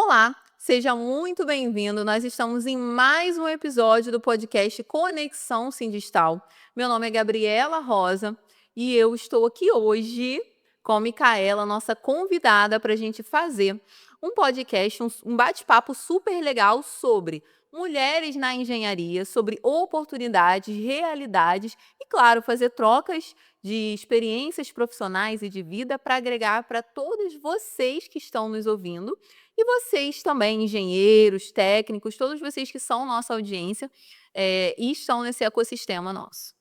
Olá, seja muito bem-vindo. Nós estamos em mais um episódio do podcast Conexão Sindistal. Meu nome é Gabriela Rosa e eu estou aqui hoje com a Micaela, nossa convidada, para a gente fazer um podcast, um bate-papo super legal sobre mulheres na engenharia, sobre oportunidades, realidades e, claro, fazer trocas de experiências profissionais e de vida para agregar para todos vocês que estão nos ouvindo e vocês também, engenheiros, técnicos, todos vocês que são nossa audiência, e estão nesse ecossistema nosso.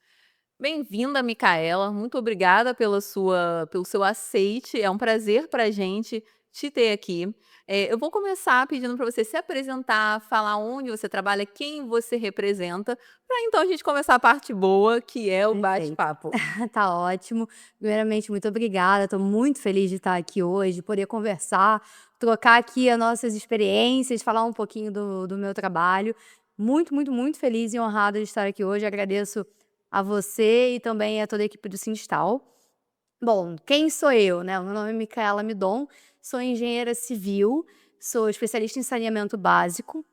Bem-vinda, Micaela. Muito obrigada pelo seu aceite. É um prazer para a gente te ter aqui. Eu vou começar pedindo para você se apresentar, falar onde você trabalha, quem você representa, para então a gente começar a parte boa, que é o Perfeito. bate-papo. Tá ótimo. Primeiramente, muito obrigada. Estou muito feliz de estar aqui hoje, poder conversar, trocar aqui as nossas experiências, falar um pouquinho do meu trabalho. Muito, muito, muito feliz e honrada de estar aqui hoje. Agradeço a você e também a toda a equipe do Sinstal. Bom, quem sou eu, né? O meu nome é Micaela Midon, sou engenheira civil, sou especialista em saneamento básico.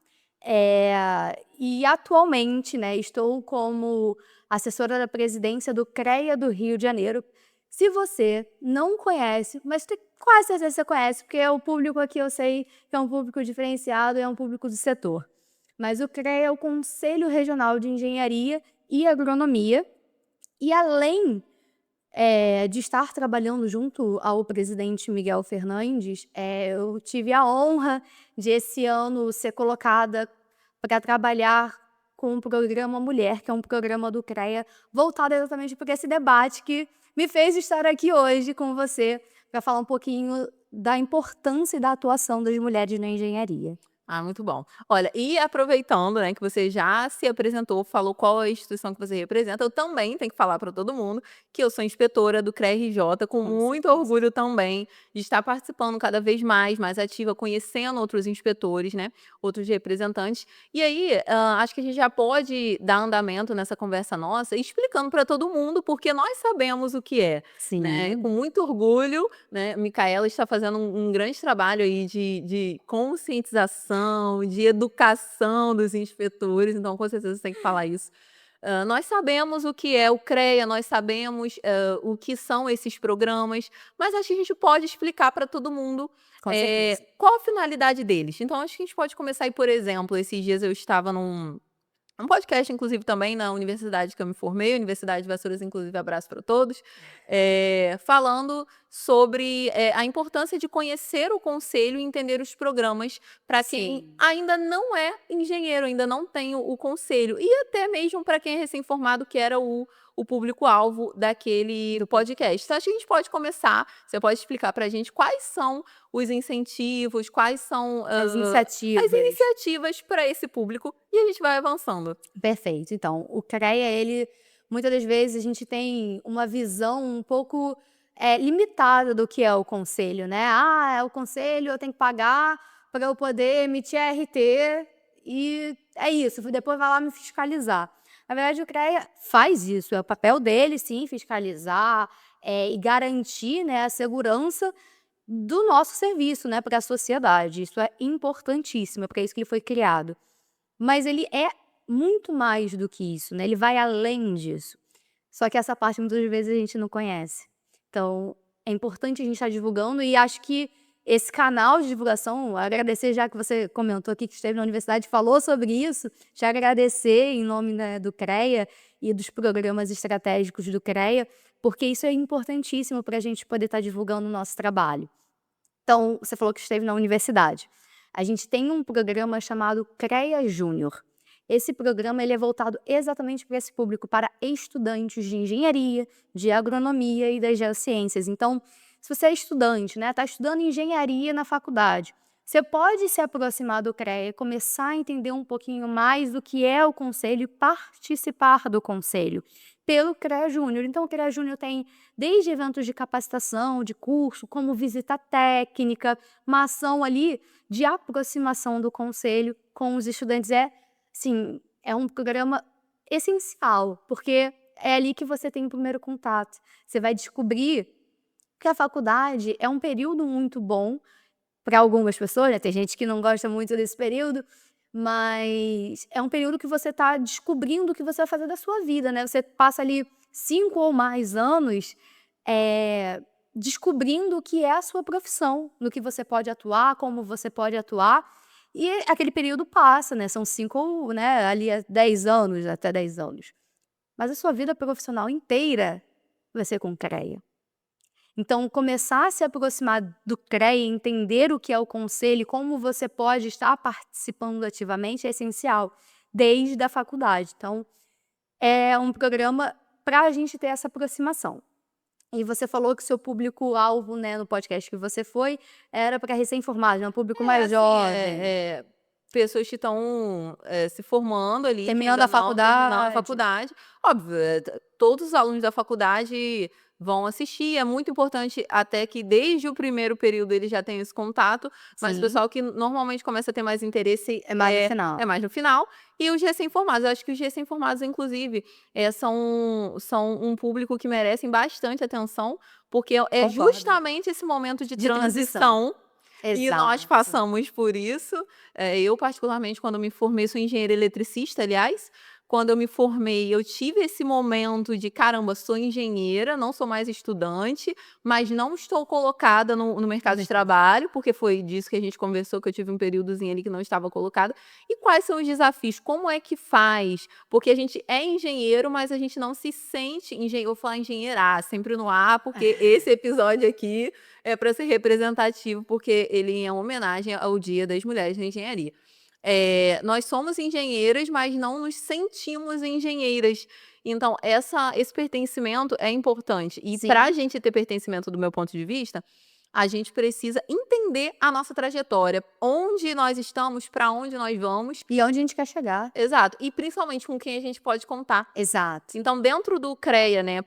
E atualmente, né, estou como assessora da presidência do CREA do Rio de Janeiro. Se você não conhece, mas tem quase certeza que você conhece, porque o público aqui eu sei que é um público diferenciado e é um público do setor. Mas o CREA é o Conselho Regional de Engenharia e Agronomia, e além de estar trabalhando junto ao presidente Miguel Fernandes, eu tive a honra de esse ano ser colocada para trabalhar com o programa Mulher, que é um programa do CREA voltado exatamente para esse debate que me fez estar aqui hoje com você para falar um pouquinho da importância e da atuação das mulheres na engenharia. Ah, muito bom. Olha, e aproveitando, né, que você já se apresentou, falou qual é a instituição que você representa, eu também tenho que falar para todo mundo que eu sou inspetora do CREA-RJ, com Com muito certeza. orgulho também de estar participando cada vez mais ativa, conhecendo outros inspetores, né, outros representantes. E aí, acho que a gente já pode dar andamento nessa conversa nossa, explicando para todo mundo, porque nós sabemos o que é, né, Sim. com muito orgulho, né, Micaela está fazendo um grande trabalho aí de conscientização, de educação dos inspetores, então com certeza você tem que falar isso. Nós sabemos o que é o CREA, nós sabemos, o que são esses programas, mas acho que a gente pode explicar para todo mundo, Com certeza. qual a finalidade deles. Então acho que a gente pode começar aí, por exemplo, esses dias eu estava num podcast, inclusive, também na universidade que eu me formei, Universidade de Vassouras, inclusive, abraço para todos, falando sobre, a importância de conhecer o conselho e entender os programas para quem Sim. ainda não é engenheiro, ainda não tem o conselho, e até mesmo para quem é recém-formado, que era o público-alvo daquele Do podcast. podcast. Então, acho que a gente pode começar, você pode explicar para a gente quais são os incentivos, quais são, As as iniciativas. iniciativas para esse público, e a gente vai avançando. Perfeito. Então, o CREA, ele muitas das vezes a gente tem uma visão um pouco, limitada do que é o conselho, né. "Ah, é o conselho, eu tenho que pagar para eu poder emitir RT e é isso, depois vai lá me fiscalizar". Na verdade, o CREA faz isso, é o papel dele sim, fiscalizar, e garantir, né, a segurança do nosso serviço, né, para a sociedade. Isso é importantíssimo, é para isso que ele foi criado. Mas ele é muito mais do que isso, né, ele vai além disso. Só que essa parte muitas vezes a gente não conhece. Então, é importante a gente estar divulgando e acho que esse canal de divulgação agradecer já que você comentou aqui que esteve na universidade e falou sobre isso, te agradecer em nome, né, do CREA e dos programas estratégicos do CREA, porque isso é importantíssimo para a gente poder estar divulgando o nosso trabalho. Então, você falou que esteve na universidade. A gente tem um programa chamado CREA Júnior. Esse programa ele é voltado exatamente para esse público, para estudantes de engenharia, de agronomia e das geociências. Então, se você é estudante, né, está estudando engenharia na faculdade, você pode se aproximar do CREA, começar a entender um pouquinho mais do que é o conselho e participar do conselho pelo CREA Júnior. Então, o CREA Júnior tem desde eventos de capacitação, de curso, como visita técnica, uma ação ali de aproximação do conselho com os estudantes. Sim, é um programa essencial, porque é ali que você tem o primeiro contato. Você vai descobrir que a faculdade é um período muito bom, para algumas pessoas, né, tem gente que não gosta muito desse período, mas é um período que você está descobrindo o que você vai fazer da sua vida, né, você passa ali 5 ou mais anos, descobrindo o que é a sua profissão, no que você pode atuar, como você pode atuar, e aquele período passa, né, são 5 ou, né, ali 10 anos, até 10 anos. Mas a sua vida profissional inteira vai ser com CREA. Então, começar a se aproximar do CREA, entender o que é o conselho, como você pode estar participando ativamente é essencial, desde a faculdade. Então, é um programa para a gente ter essa aproximação. E você falou que o seu público-alvo, né, no podcast que você foi, era para recém-formados, né, um público mais Assim, jovem, pessoas que estão se formando ali, que terminando ainda a não terminaram a faculdade. faculdade. Óbvio, todos os alunos da faculdade vão assistir, é muito importante até que desde o primeiro período eles já tenham esse contato, mas o Sim, pessoal que normalmente começa a ter mais interesse é mais no final. é mais no final. E os recém-formados, eu acho que os recém-formados, inclusive, são um público que merecem bastante atenção, porque é Concordo. justamente esse momento de De transição. transição e nós Exato. passamos por isso. Eu particularmente, quando me formei, sou engenheira eletricista, aliás. Quando eu me formei, eu tive esse momento de: "Caramba, sou engenheira, não sou mais estudante, mas não estou colocada no mercado de trabalho", porque foi disso que a gente conversou, que eu tive um períodozinho ali que não estava colocada. E quais são os desafios? Como é que faz? Porque a gente é engenheiro, mas a gente não se sente eu vou falar engenheirá, sempre no ar, porque esse episódio aqui é para ser representativo, porque ele é uma homenagem ao Dia das Mulheres na Engenharia. Nós somos engenheiras, mas não nos sentimos engenheiras. Então esse pertencimento é importante. E para Sim. a gente ter pertencimento, do meu ponto de vista, a gente precisa entender a nossa trajetória, onde nós estamos, para onde nós vamos. E onde a gente quer chegar. Exato. E principalmente com quem a gente pode contar. Exato. Então, dentro do CREA, né,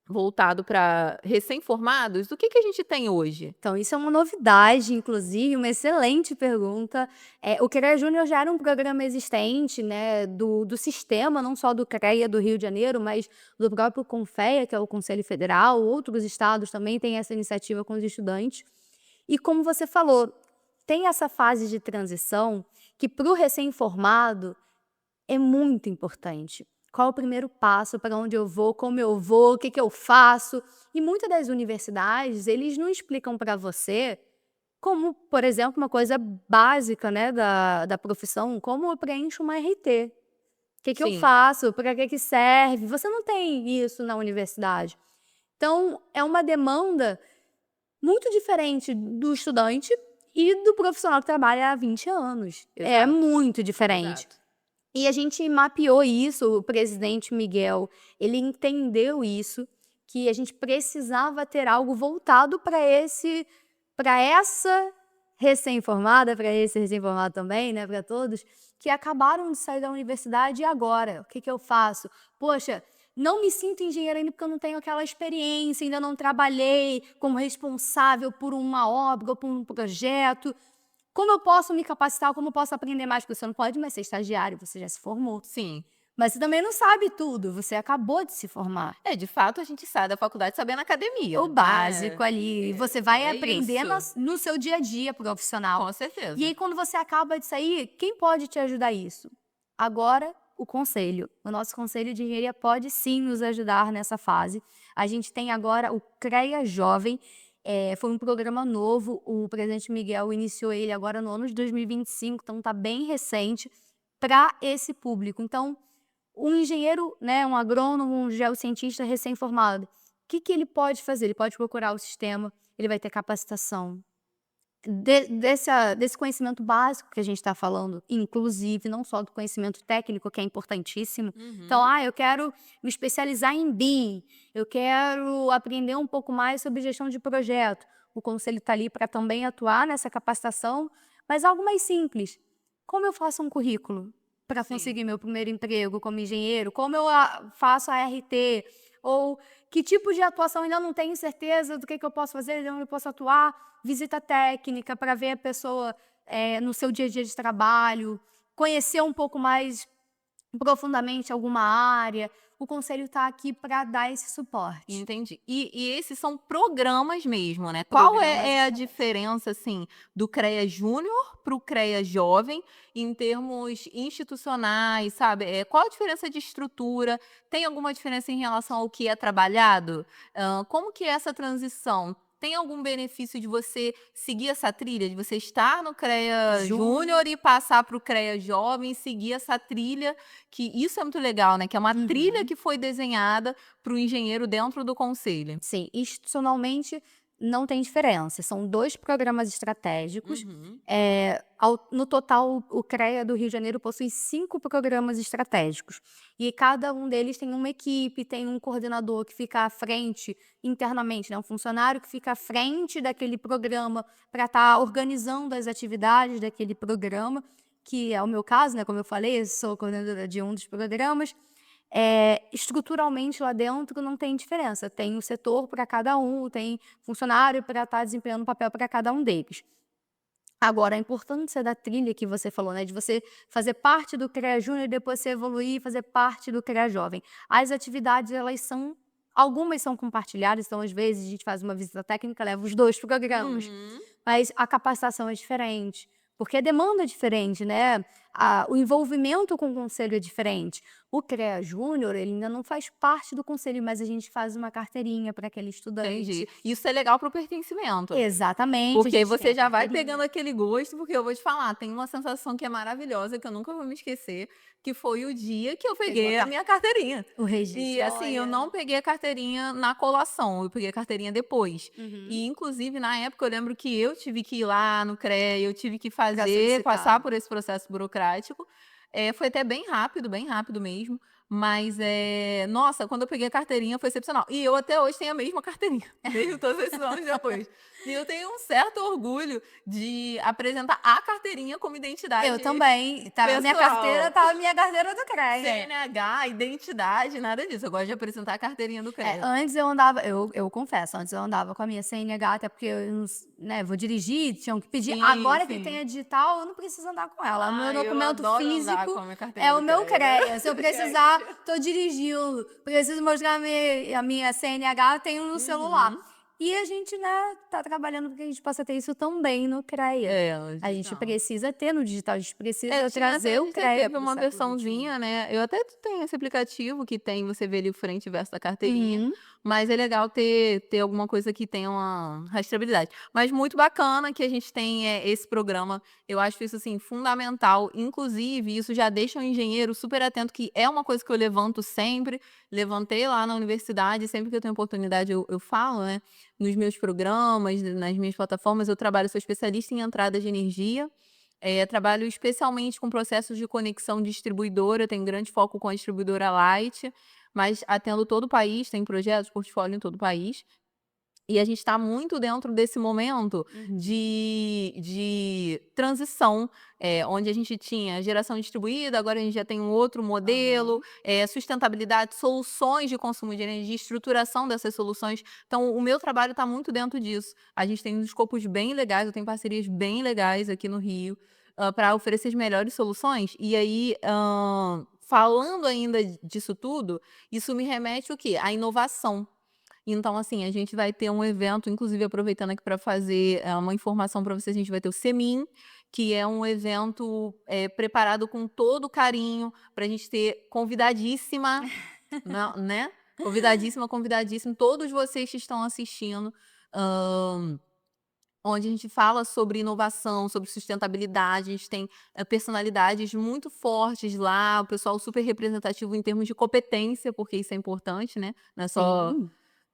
voltado para recém-formados, o que a gente tem hoje? Então, isso é uma novidade, inclusive, uma excelente pergunta. O CREA Júnior já era um programa existente, né, do sistema, não só do CREA do Rio de Janeiro, mas do próprio CONFEA, que é o Conselho Federal, outros estados também têm essa iniciativa com os estudantes. E como você falou, tem essa fase de transição que para o recém-formado é muito importante. Qual o primeiro passo, para onde eu vou, como eu vou, o que eu faço? E muitas das universidades, eles não explicam para você como, por exemplo, uma coisa básica, né, da profissão, como eu preencho uma RT. O que eu Sim, faço? Para que serve? Você não tem isso na universidade. Então, é uma demanda muito diferente do estudante e do profissional que trabalha há 20 anos. É exato, muito diferente. exato. E a gente mapeou isso, o presidente Miguel, ele entendeu isso, que a gente precisava ter algo voltado para essa recém-formada, para esse recém-formado também, né, para todos, que acabaram de sair da universidade e agora, o que eu faço? Poxa, não me sinto engenheira ainda porque eu não tenho aquela experiência, ainda não trabalhei como responsável por uma obra ou por um projeto. Como eu posso me capacitar, como eu posso aprender mais? Porque você não pode mais ser estagiário, você já se formou. Sim. Mas você também não sabe tudo, você acabou de se formar. De fato, a gente sai da faculdade sabendo academia, O né. básico ali, e você vai aprender Isso, no seu dia a dia profissional. com E certeza. aí, quando você acaba de sair, quem pode te ajudar isso? Agora, o conselho. O nosso conselho de engenharia pode sim nos ajudar nessa fase. A gente tem agora o CREA Jovem, foi um programa novo, o presidente Miguel iniciou ele agora no ano de 2025, então está bem recente, para esse público. Então, um engenheiro, né, um agrônomo, um geocientista recém-formado, o que ele pode fazer? Ele pode procurar o sistema, ele vai ter capacitação, desse conhecimento básico que a gente está falando, inclusive, não só do conhecimento técnico, que é importantíssimo. Então, Uhum. eu quero me especializar em BIM, eu quero aprender um pouco mais sobre gestão de projeto. O conselho está ali para também atuar nessa capacitação, mas algo mais simples. Como eu faço um currículo para Sim. conseguir meu primeiro emprego como engenheiro? Como eu faço a RT? Ou que tipo de atuação ainda não tenho certeza do que eu posso fazer, de onde eu posso atuar? Visita técnica para ver a pessoa no seu dia a dia de trabalho, conhecer um pouco mais profundamente alguma área, o conselho está aqui para dar esse suporte. Entendi. E esses são programas mesmo, né. Qual Programas é a diferentes. diferença, assim, do CREA Júnior para o CREA Jovem, em termos institucionais, sabe? Qual a diferença de estrutura? Tem alguma diferença em relação ao que é trabalhado? Como que é essa transição? Tem algum benefício de você seguir essa trilha, de você estar no CREA Júnior. Júnior e passar para o CREA Jovem, seguir essa trilha, que isso é muito legal, né, que é uma trilha Uhum. que foi desenhada para o engenheiro dentro do conselho. Sim, institucionalmente não tem diferença, são 2 programas estratégicos, Uhum. no total o CREA do Rio de Janeiro possui 5 programas estratégicos, e cada um deles tem uma equipe, tem um coordenador que fica à frente internamente, né, um funcionário que fica à frente daquele programa para estar organizando as atividades daquele programa, que é o meu caso, né, como eu falei, eu sou coordenadora de um dos programas. Estruturalmente lá dentro não tem diferença, tem um setor para cada um, tem funcionário para estar desempenhando um papel para cada um deles. Agora, a importância da trilha que você falou, né, de você fazer parte do CREA Júnior e depois você evoluir e fazer parte do CREA Jovem. As atividades, elas são algumas são compartilhadas, então às vezes a gente faz uma visita técnica, leva os 2 programas, Uhum. mas a capacitação é diferente, porque a demanda é diferente, né, o envolvimento com o conselho é diferente. O CREA Júnior, ele ainda não faz parte do conselho, mas a gente faz uma carteirinha para aquele Entendi. estudante. Isso é legal para o pertencimento. Exatamente, a Porque aí gente tem você a já vai carteirinha. pegando aquele gosto, porque eu vou te falar, tem uma sensação que é maravilhosa, que eu nunca vou me esquecer, que foi o dia que eu Pegou a peguei a car minha carteirinha. o E registro, assim, eu olha. não peguei a carteirinha na colação, eu peguei a carteirinha depois. Uhum. E inclusive na época eu lembro que eu tive que ir lá no CREA, eu tive que Pra fazer, solicitar. passar por esse processo burocrático. Foi até bem rápido mesmo. Mas nossa, quando eu peguei a carteirinha foi excepcional. E eu até hoje tenho a mesma carteirinha, mesmo todos esses anos depois. E eu tenho um certo orgulho de apresentar a carteirinha como Eu identidade também, tá, pessoal. a minha carteira do CREA. CNH, identidade, nada disso. Eu gosto de apresentar a carteirinha do CREA. Antes eu andava eu confesso, antes eu andava com a minha CNH, até porque eu não s né, vou dirigir, tinham que pedir. Sim, Agora que sim. tem a digital, eu não preciso andar com ela, o meu Ai, eu documento adoro andar com físico a minha é carteirinha o do meu CREA. CREA. Se eu precisar, Gente. tô dirigindo, preciso mostrar a minha CNH, eu tenho no celular. Uhum. E a gente, né, tá trabalhando para que a gente possa ter isso também no CREA. No A gente digital. precisa ter no digital, a gente precisa Tinha até trazer a o gente até CREA teve para o uma século XXI. versãozinha, né, eu até tenho esse aplicativo que tem você vê ali o frente e verso da carteirinha, Uhum. mas é legal ter alguma coisa que tenha uma rastreabilidade. Mas muito bacana que a gente tem, esse programa, eu acho isso, assim, fundamental, inclusive isso já deixa o engenheiro super atento, que é uma coisa que eu levanto sempre, levantei lá na universidade, sempre que eu tenho oportunidade eu falo, né, nos meus programas, nas minhas plataformas, eu trabalho sou especialista em entrada de energia. Trabalho especialmente com processos de conexão distribuidora, tenho grande foco com a distribuidora Light, mas atendo todo o país, tem projetos, portfólio em todo o país. E a gente está muito dentro desse momento Uhum. de transição, onde a gente tinha geração distribuída, agora a gente já tem um outro modelo, Aham. sustentabilidade, soluções de consumo de energia, estruturação dessas soluções. Então, o meu trabalho está muito dentro disso. A gente tem uns escopos bem legais, eu tenho parcerias bem legais aqui no Rio, para oferecer as melhores soluções. E aí, falando ainda disso tudo, isso me remete o quê? À inovação. Então, assim, a gente vai ter um evento, inclusive aproveitando aqui para fazer, uma informação para vocês, a gente vai ter o Semin, que é um evento, preparado com todo carinho, para a gente ter convidadíssima, né, convidadíssima, convidadíssimo, todos vocês que estão assistindo, hã, onde a gente fala sobre inovação, sobre sustentabilidade, a gente tem, personalidades muito fortes lá, o pessoal super representativo em termos de competência, porque isso é importante, né, não é só Sim.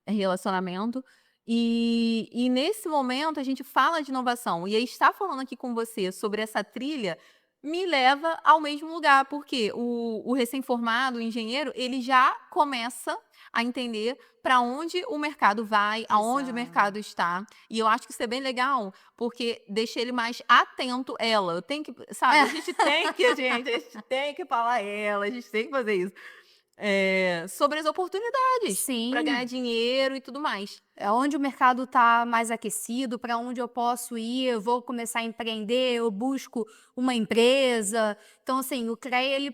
relacionamento. E nesse momento a gente fala de inovação, e aí estar falando aqui com você sobre essa trilha me leva ao mesmo lugar, porque o recém-formado, o engenheiro, ele já começa a entender para onde o mercado vai, aonde o Exato. mercado está, e eu acho que isso é bem legal, porque deixa ele mais atento ela, eu tenho que sabe, a gente tem que falar ela, a gente tem que fazer isso. Sobre as oportunidades para ganhar Sim, dinheiro e tudo mais. é onde o mercado está mais aquecido, para onde eu posso ir, eu vou começar a empreender, eu busco uma empresa. Então, assim, o CREA ele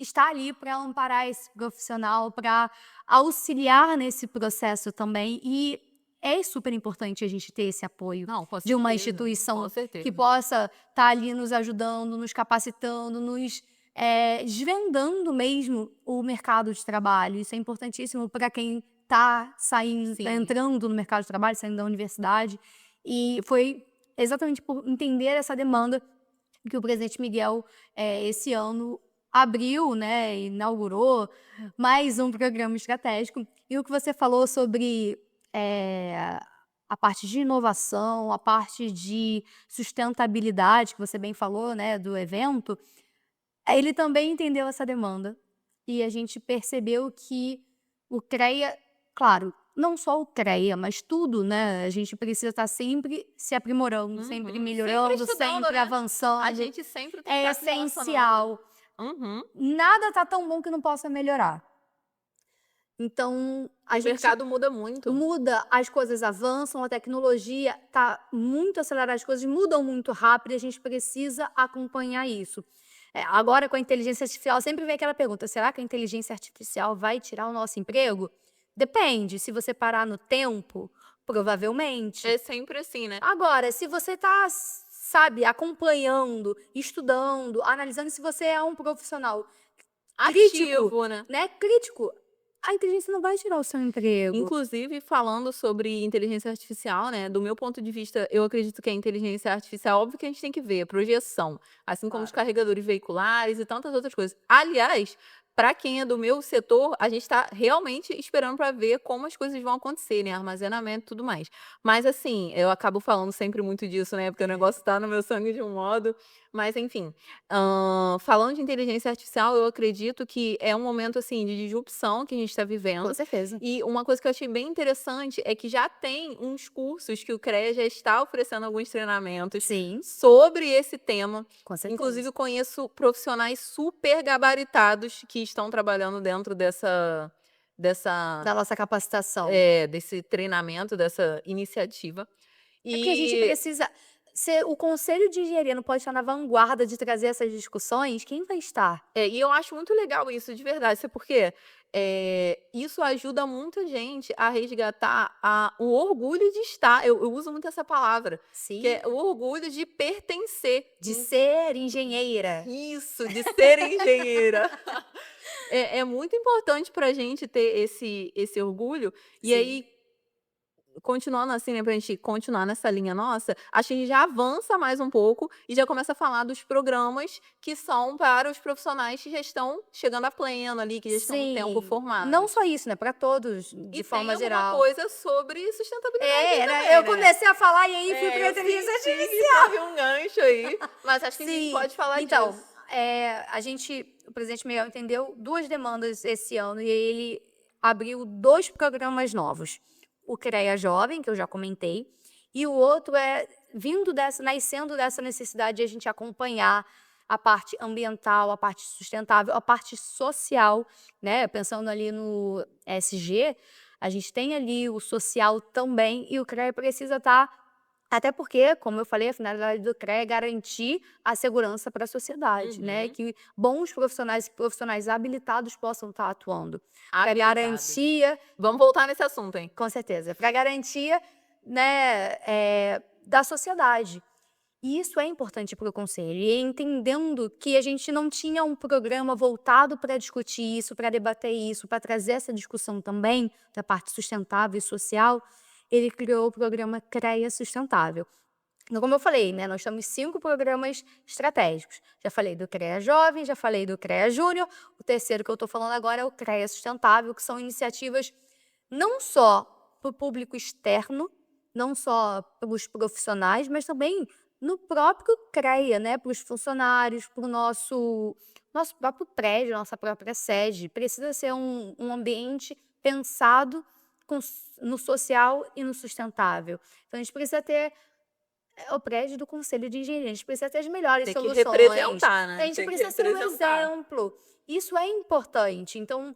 está ali para amparar esse profissional, para auxiliar nesse processo também. E é super importante a gente ter esse apoio Não, com de uma certeza, com instituição que certeza. possa estar ali nos ajudando, nos capacitando, nos desvendando mesmo o mercado de trabalho. Isso é importantíssimo para quem está saindo, tá Sim. entrando no mercado de trabalho, saindo da universidade. E foi exatamente por entender essa demanda que o presidente Miguel, esse ano, abriu, né, inaugurou mais um programa estratégico. E o que você falou sobre a parte de inovação, a parte de sustentabilidade, que você bem falou, né, do evento, ele também entendeu essa demanda. E a gente percebeu que o CREA, claro, não só o CREA, mas tudo, né? A gente precisa estar sempre se aprimorando, sempre Uhum. Sempre melhorando, estudando, sempre né? A avançando. gente sempre tem que É estar se relacionando. essencial. Uhum. Nada tá tão bom que não possa melhorar. Então, a O gente mercado muda muito. muda, as coisas avançam, a tecnologia está muito acelerada, as coisas mudam muito rápido e a gente precisa acompanhar isso. Agora, com a inteligência artificial, sempre vem aquela pergunta: será que a inteligência artificial vai tirar o nosso emprego? Depende. Se você parar no tempo, provavelmente. É sempre assim, né? Agora, se você está, sabe, acompanhando, estudando, analisando, se você é um profissional crítico, Ativo, né? né? Crítico, a inteligência não vai tirar o seu emprego. Inclusive, falando sobre inteligência artificial, né, do meu ponto de vista, eu acredito que a inteligência artificial, óbvio que a gente tem que ver, a projeção, assim como os Claro. carregadores veiculares e tantas outras coisas. Aliás, para quem é do meu setor, a gente está realmente esperando para ver como as coisas vão acontecer, né, armazenamento e tudo mais. Mas assim, eu acabo falando sempre muito disso, né, porque o negócio está no meu sangue de um modo. Mas enfim, falando de inteligência artificial, eu acredito que é um momento assim de disrupção que a gente está vivendo. Com certeza. E uma coisa que eu achei bem interessante é que já tem uns cursos que o CREA já está oferecendo alguns treinamentos Sim, sobre esse tema. com certeza. Inclusive, eu conheço profissionais super gabaritados que estão trabalhando dentro dessa, Da nossa capacitação. desse treinamento, dessa iniciativa. É porque a gente E precisa ser o conselho de engenharia não pode estar na vanguarda de trazer essas discussões, quem vai estar? E eu acho muito legal isso, de verdade. Sabe por quê? Isso ajuda muita gente a resgatar o orgulho de estar. Eu uso muito essa palavra, que Sim. é o orgulho de pertencer. De ser engenheira. Isso, de ser engenheira. É muito importante para a gente ter esse orgulho. E Sim. aí, continuando assim, né, pra gente continuar nessa linha nossa, acho que a gente já avança mais um pouco e já começa a falar dos programas que são para os profissionais que já estão chegando a pleno ali, que já estão um tempo Sim. Não formados. só isso, né, para todos, E de tem forma alguma geral. coisa sobre sustentabilidade aí também, Eu né? comecei a falar e aí fui pra Eu inteligência senti artificial. que teve um gancho aí, mas acho que a gente Sim. pode falar Então, disso. o presidente Miguel entendeu 2 demandas esse ano e aí ele abriu 2 programas novos. O CREA Jovem, que eu já comentei, e o outro é nascendo dessa necessidade de a gente acompanhar a parte ambiental, a parte sustentável, a parte social, né, pensando ali no ESG, a gente tem ali o social também e o CREA precisa estar. Até porque, como eu falei, a finalidade do CREA é garantir a segurança para a sociedade, né, Uhum. que bons profissionais e profissionais habilitados possam estar atuando. Para Habilitados. garantia, Vamos voltar nesse assunto, hein? com certeza, para garantia, né, da sociedade. E isso é importante para o conselho. E entendendo que a gente não tinha um programa voltado para discutir isso, para debater isso, para trazer essa discussão também da parte sustentável e social, ele criou o programa CREA Sustentável. Então, como eu falei, né, nós temos 5 programas estratégicos. Já falei do CREA Jovem, já falei do CREA Júnior. O terceiro que eu estou falando agora é o CREA Sustentável, que são iniciativas não só para o público externo, não só para os profissionais, mas também no próprio CREA, né, para os funcionários, para o nosso próprio prédio, nossa própria sede. Precisa ser um ambiente pensado no social e no sustentável. Então, a gente precisa ter o prédio do Conselho de Engenharia, a gente precisa ter as melhores Tem que soluções, representar, a né? gente Tem que precisa ser um representar. exemplo. Isso é importante. Então,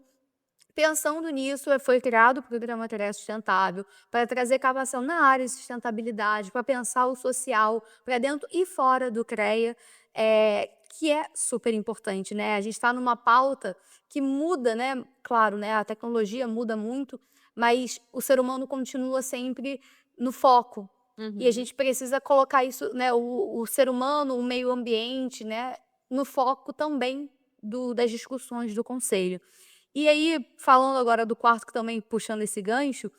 pensando nisso, foi criado o programa Terrestre Sustentável para trazer capacitação na área de sustentabilidade, para pensar o social para dentro e fora do CREA, que é super importante, né? A gente está numa pauta que muda, né? Claro, né? A tecnologia muda muito, mas o ser humano continua sempre no foco. E a Uhum. gente precisa colocar isso, né? O ser humano, o meio ambiente, né? No foco também das discussões do conselho. E aí, falando agora do quarto, que também puxando esse gancho,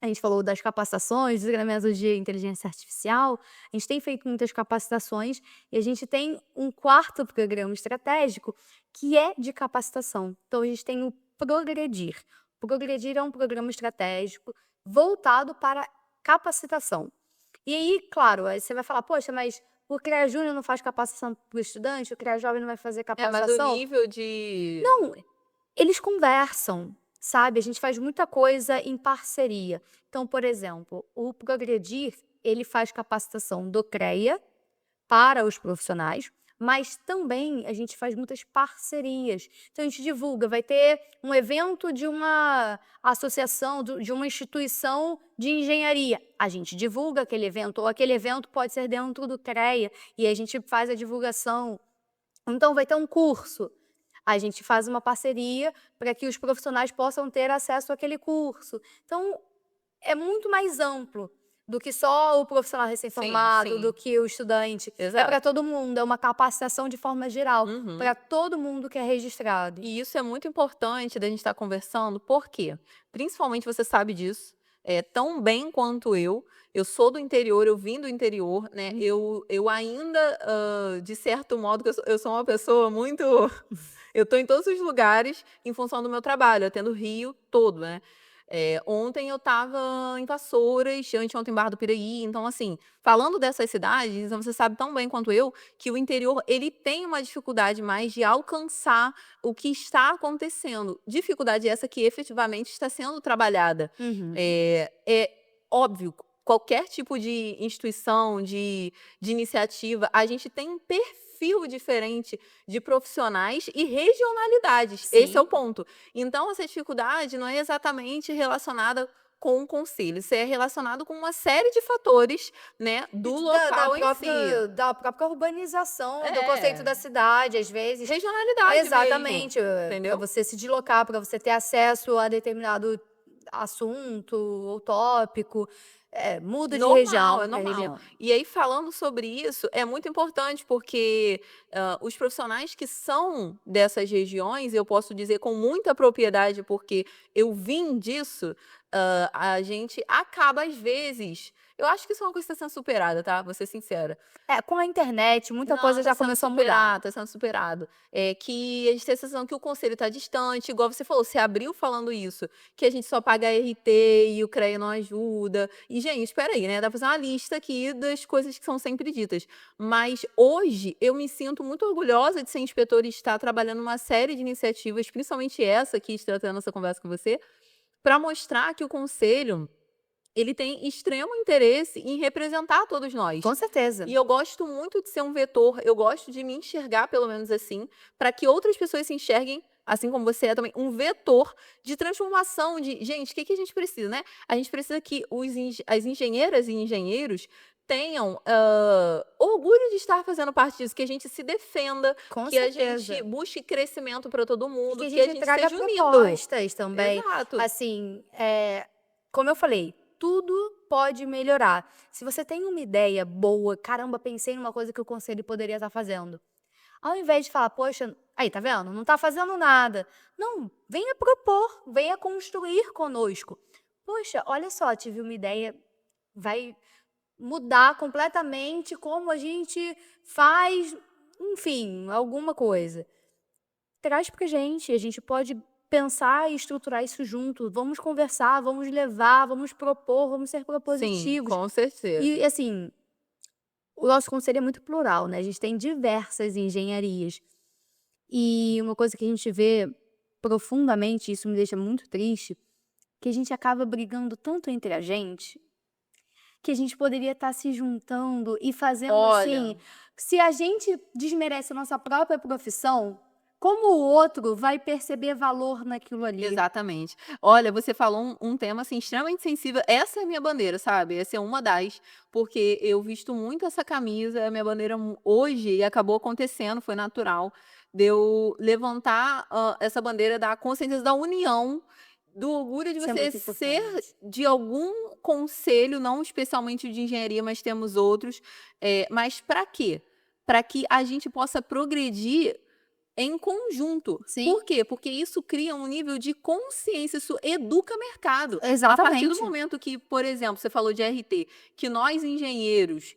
a gente falou das capacitações, dos treinamentos de inteligência artificial. A gente tem feito muitas capacitações e a gente tem um quarto programa estratégico que é de capacitação. Então, a gente tem o Progredir. O Progredir é um programa estratégico voltado para capacitação. E aí, claro, aí você vai falar, poxa, mas o CREA Júnior não faz capacitação para o estudante, o CREA Jovem não vai fazer Mas o capacitação? nível de Não, eles conversam, sabe, a gente faz muita coisa em parceria. Então, por exemplo, o Progredir, ele faz capacitação do CREA para os profissionais, mas também a gente faz muitas parcerias. Então a gente divulga, vai ter um evento de uma associação, de uma instituição de engenharia. A gente divulga aquele evento, ou aquele evento pode ser dentro do CREA, e a gente faz a divulgação. Então vai ter um curso. A gente faz uma parceria para que os profissionais possam ter acesso àquele curso. Então, é muito mais amplo do que só o profissional sim, recém-formado, do sim, que o estudante. É para exato. todo mundo, é uma capacitação de forma geral, Uhum. para todo mundo que é registrado. E isso é muito importante da gente estar conversando, por quê? Principalmente você sabe disso, tão bem quanto eu. Eu sou do interior, eu vim do interior, né? Eu ainda, de certo modo, que eu sou uma pessoa muito. Eu estou em todos os lugares em função do meu trabalho, eu atendo o Rio todo, né? Ontem eu estava em Vassouras, anteontem em Barra do Piraí. Então, assim, falando dessas cidades, então você sabe tão bem quanto eu que o interior ele tem uma dificuldade mais de alcançar o que está acontecendo. Dificuldade essa que efetivamente está sendo trabalhada. Uhum. É óbvio, qualquer tipo de instituição, de iniciativa, a gente tem um perfil diferente de profissionais e regionalidades. Esse é o Sim. ponto. Então, essa dificuldade não é exatamente relacionada com o conselho, isso é relacionado com uma série de fatores, né, E do da local em si. própria urbanização, do conceito da É, cidade, às vezes. regionalidade mesmo, Exatamente, para entendeu? você se deslocar, para você ter acesso a determinado assunto ou tópico, muda de Normal, é região para normal. região. E aí falando sobre isso, é muito importante porque, os profissionais que são dessas regiões, eu posso dizer com muita propriedade, porque eu vim disso, a gente acaba às vezes eu acho que isso é uma coisa que está sendo superada, tá, vou ser sincera. É, com a internet, muita Não, coisa está já sendo começou a mudar. superado, está sendo superado. É que a gente tem a sensação que o conselho está distante, igual você falou, você abriu falando isso, que a gente só paga RT e o CREA não ajuda. E, gente, espera aí, né, dá pra fazer uma lista aqui das coisas que são sempre ditas. Mas hoje eu me sinto muito orgulhosa de ser inspetora e estar trabalhando uma série de iniciativas, principalmente essa aqui, estou tendo essa conversa com você, para mostrar que o conselho, ele tem extremo interesse em representar todos nós. Com certeza. E eu gosto muito de ser um vetor, eu gosto de me enxergar, pelo menos assim, para que outras pessoas se enxerguem, assim como você é também, um vetor de transformação de gente, o que que a gente precisa, né? A gente precisa que as engenheiras e engenheiros tenham, orgulho de estar fazendo parte disso, que a gente se defenda, Com que a gente certeza. busque crescimento para todo E que mundo, a que a gente gente traga seja unido. propostas também. Exato. Assim, como eu falei, tudo pode melhorar. Se você tem uma ideia boa, caramba, pensei numa coisa que o conselho poderia estar fazendo. Ao invés de falar, poxa, aí tá vendo? Não tá fazendo nada. Não, venha propor, venha construir conosco. Poxa, olha só, tive uma ideia, vai mudar completamente como a gente faz, enfim, alguma coisa. Traz pra gente, a gente pode pensar e estruturar isso junto. Vamos conversar, vamos levar, vamos propor, vamos ser Sim, propositivos. com certeza. E assim, o nosso conselho é muito plural, né? A gente tem diversas engenharias. E uma coisa que a gente vê profundamente, isso me deixa muito triste, que a gente acaba brigando tanto entre a gente, que a gente poderia estar se juntando e fazendo assim. Olha, Se a gente desmerece a nossa própria profissão, como o outro vai perceber valor naquilo ali. Exatamente. Olha, você falou um tema, assim, extremamente sensível. Essa é a minha bandeira, sabe, essa é uma das, porque eu visto muito essa camisa, é a minha bandeira hoje, e acabou acontecendo, foi natural, de eu levantar, essa bandeira da consciência da união, do orgulho de Isso é você muito ser importante. de algum conselho, não especialmente de engenharia, mas temos outros, mas para quê? Para que a gente possa progredir em conjunto. Sim, Por quê? Porque isso cria um nível de consciência, isso educa mercado. A partir do exatamente. momento que, por exemplo, você falou de RT, que nós engenheiros,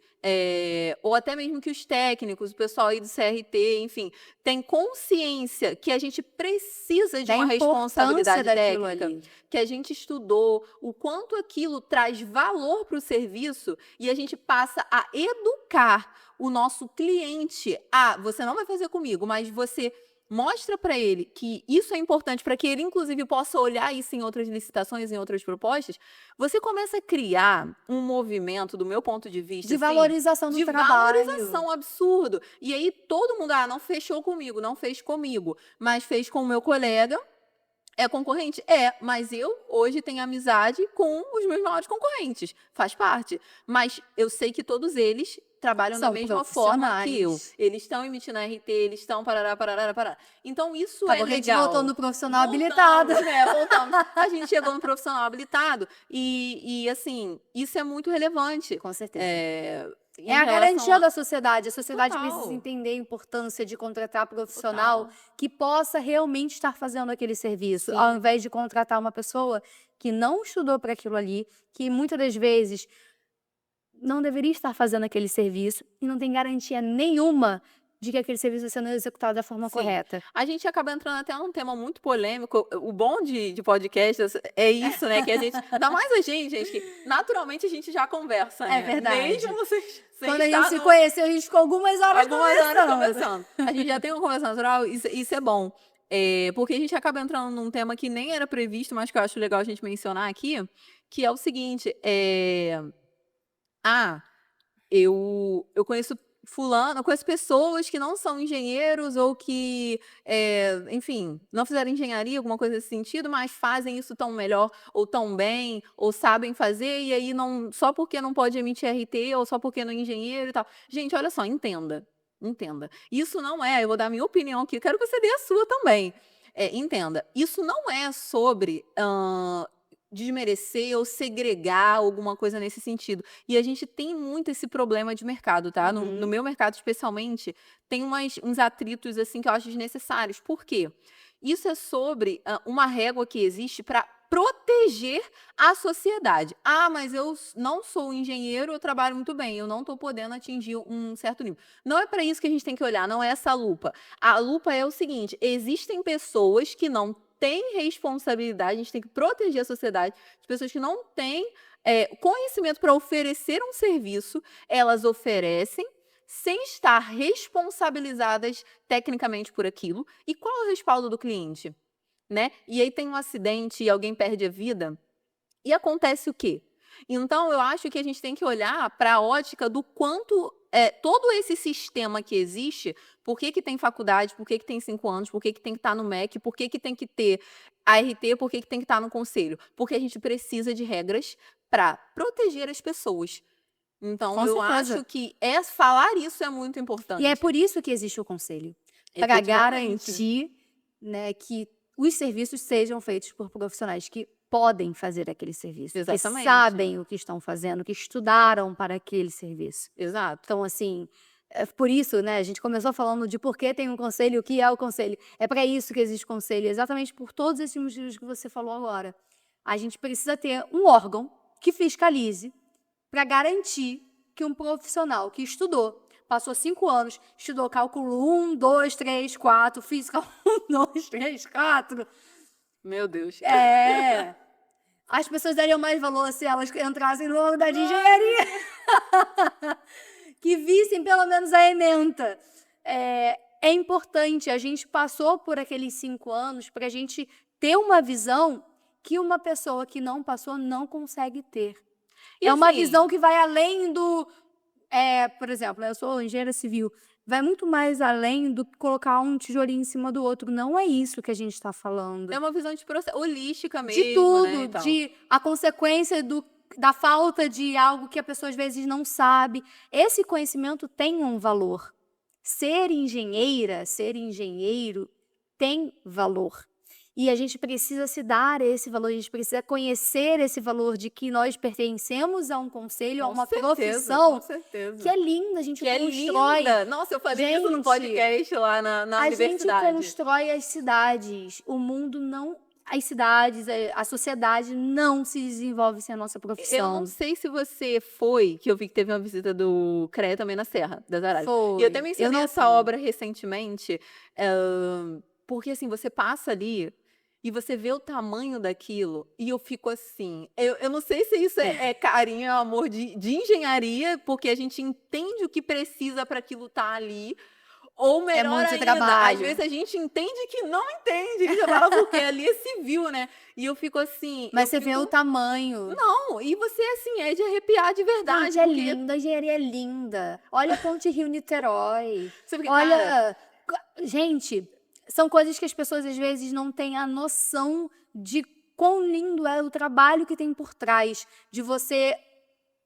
ou até mesmo que os técnicos, o pessoal aí do CRT, enfim, tem consciência que a gente precisa de Da uma importância responsabilidade daquilo técnica, ali. que a gente estudou, o quanto aquilo traz valor para o serviço e a gente passa a educar o nosso cliente. Ah, você não vai fazer comigo, mas você mostra para ele que isso é importante para que ele, inclusive, possa olhar isso em outras licitações, em outras propostas. Você começa a criar um movimento, do meu ponto de vista, De assim, valorização do de trabalho. valorização absurdo. E aí todo mundo, ah, não fechou comigo, não fez comigo, mas fez com o meu colega. É concorrente? É, mas eu hoje tenho amizade com os meus maiores concorrentes, faz parte. Mas eu sei que todos eles trabalham da São mesma forma que eu. profissionais. Eles estão emitindo RT, eles estão parará, parará, parará. Então isso é Acabou que a gente voltou legal. no profissional habilitado. Voltamos, né? Voltamos. A gente chegou no profissional habilitado e assim, isso é muito relevante. Com certeza. É, É em a relação garantia a. da sociedade. A sociedade precisa Total, entender a importância de contratar profissional total. que possa realmente estar fazendo aquele serviço, ao Sim. invés de contratar uma pessoa que não estudou para aquilo ali, que muitas das vezes não deveria estar fazendo aquele serviço e não tem garantia nenhuma de que aquele serviço está sendo executado da forma Sim. correta. A gente acaba entrando até num tema muito polêmico. O bom de podcast é isso, né, que a gente ainda mais a gente, que naturalmente a gente já conversa, É né, mesmo verdade. sem Quando a gente estar se no conheceu, a gente ficou algumas horas algumas horas conversando. conversando. A gente já tem uma conversa natural, isso é bom. Porque a gente acaba entrando num tema que nem era previsto, mas que eu acho legal a gente mencionar aqui, que é o seguinte, ah, eu conheço fulano, eu conheço pessoas que não são engenheiros ou que, enfim, não fizeram engenharia, alguma coisa nesse sentido, mas fazem isso tão melhor ou tão bem, ou sabem fazer, e aí não só porque não pode emitir RT ou só porque não é engenheiro e tal. Gente, olha só, entenda, entenda. Isso não é, eu vou dar a minha opinião aqui, quero que você dê a sua também. Entenda, isso não é sobre, desmerecer ou segregar alguma coisa nesse sentido. E a gente tem muito esse problema de mercado, tá? No Uhum. meu mercado, especialmente, tem uns atritos, assim, que eu acho desnecessários. Por quê? Isso é sobre uma régua que existe para proteger a sociedade. Ah, mas eu não sou engenheiro, eu trabalho muito bem, eu não estou podendo atingir um certo nível. Não é para isso que a gente tem que olhar, não é essa lupa. A lupa é o seguinte: existem pessoas que não têm responsabilidade, a gente tem que proteger a sociedade, as pessoas que não têm conhecimento para oferecer um serviço, elas oferecem sem estar responsabilizadas tecnicamente por aquilo. E qual é o respaldo do cliente? Né? E aí tem um acidente e alguém perde a vida, e acontece o quê? Então eu acho que a gente tem que olhar para a ótica do quanto, todo esse sistema que existe, por que que tem faculdade, por que que tem 5 anos, por que que tem que estar no MEC, por que que tem que ter ART, por que que tem que estar no conselho? Porque a gente precisa de regras para proteger as pessoas. Então Com eu certeza. acho que falar isso é muito E é importante. por isso que existe o conselho, para Efetivamente. garantir, né, que os serviços sejam feitos por profissionais que podem fazer aquele serviço, que Exatamente. sabem o que estão fazendo, que estudaram para aquele serviço. Exato. Então, assim, é por isso, né, a gente começou falando de por que tem um conselho, o que é o conselho. É para isso que existe conselho, exatamente por todos esses motivos que você falou agora. A gente precisa ter um órgão que fiscalize para garantir que um profissional que estudou, passou 5 anos, estudou cálculo 1, 2, 3, 4, física 1, 2, 3, 4. Meu Deus. É. As pessoas dariam mais valor se elas entrassem no âmbito de engenharia. Que vissem pelo menos a ementa. É importante, a gente passou por aqueles 5 anos para a gente ter uma visão que uma pessoa que não passou não consegue ter. E É uma assim visão que vai além do por exemplo, eu sou engenheira civil. vai muito mais além do que colocar um tijolinho em cima do outro. Não é isso que a gente está falando. É uma visão de processo holística De mesmo, né, tudo, e tal. de a consequência da falta de algo que a pessoa às vezes não sabe. Esse conhecimento tem um valor. Ser engenheira, ser engenheiro tem valor. E a gente precisa se dar esse valor, a gente precisa conhecer esse valor de que nós pertencemos a um conselho, a uma profissão Com certeza. que é linda, a gente Que é constrói. linda. Nossa, eu falei isso no Gente, podcast lá na A gente universidade. constrói as cidades. O mundo não. As cidades, a sociedade não se desenvolve sem a nossa Eu profissão. não sei se você foi, que eu vi que teve uma visita do CREA também na Serra das Araras. E eu até Eu mencionei não essa fui. obra recentemente, porque assim, você passa ali e você vê o tamanho daquilo, e eu fico assim. Eu não sei se isso é carinho, é amor de engenharia, porque a gente entende o que precisa para aquilo estar ali. Ou melhor muito ainda, às trabalho. vezes a gente entende que não entende. E você fala, porque ali é civil, né? E eu fico assim. Mas eu você vê o fico... tamanho. Não, e você, assim, é de arrepiar de verdade. Gente, é porque linda, a engenharia é linda. Olha a Ponte Rio-Niterói. você fica, cara, Olha, gente, são coisas que as pessoas às vezes não têm a noção de quão lindo é o trabalho que tem por trás de você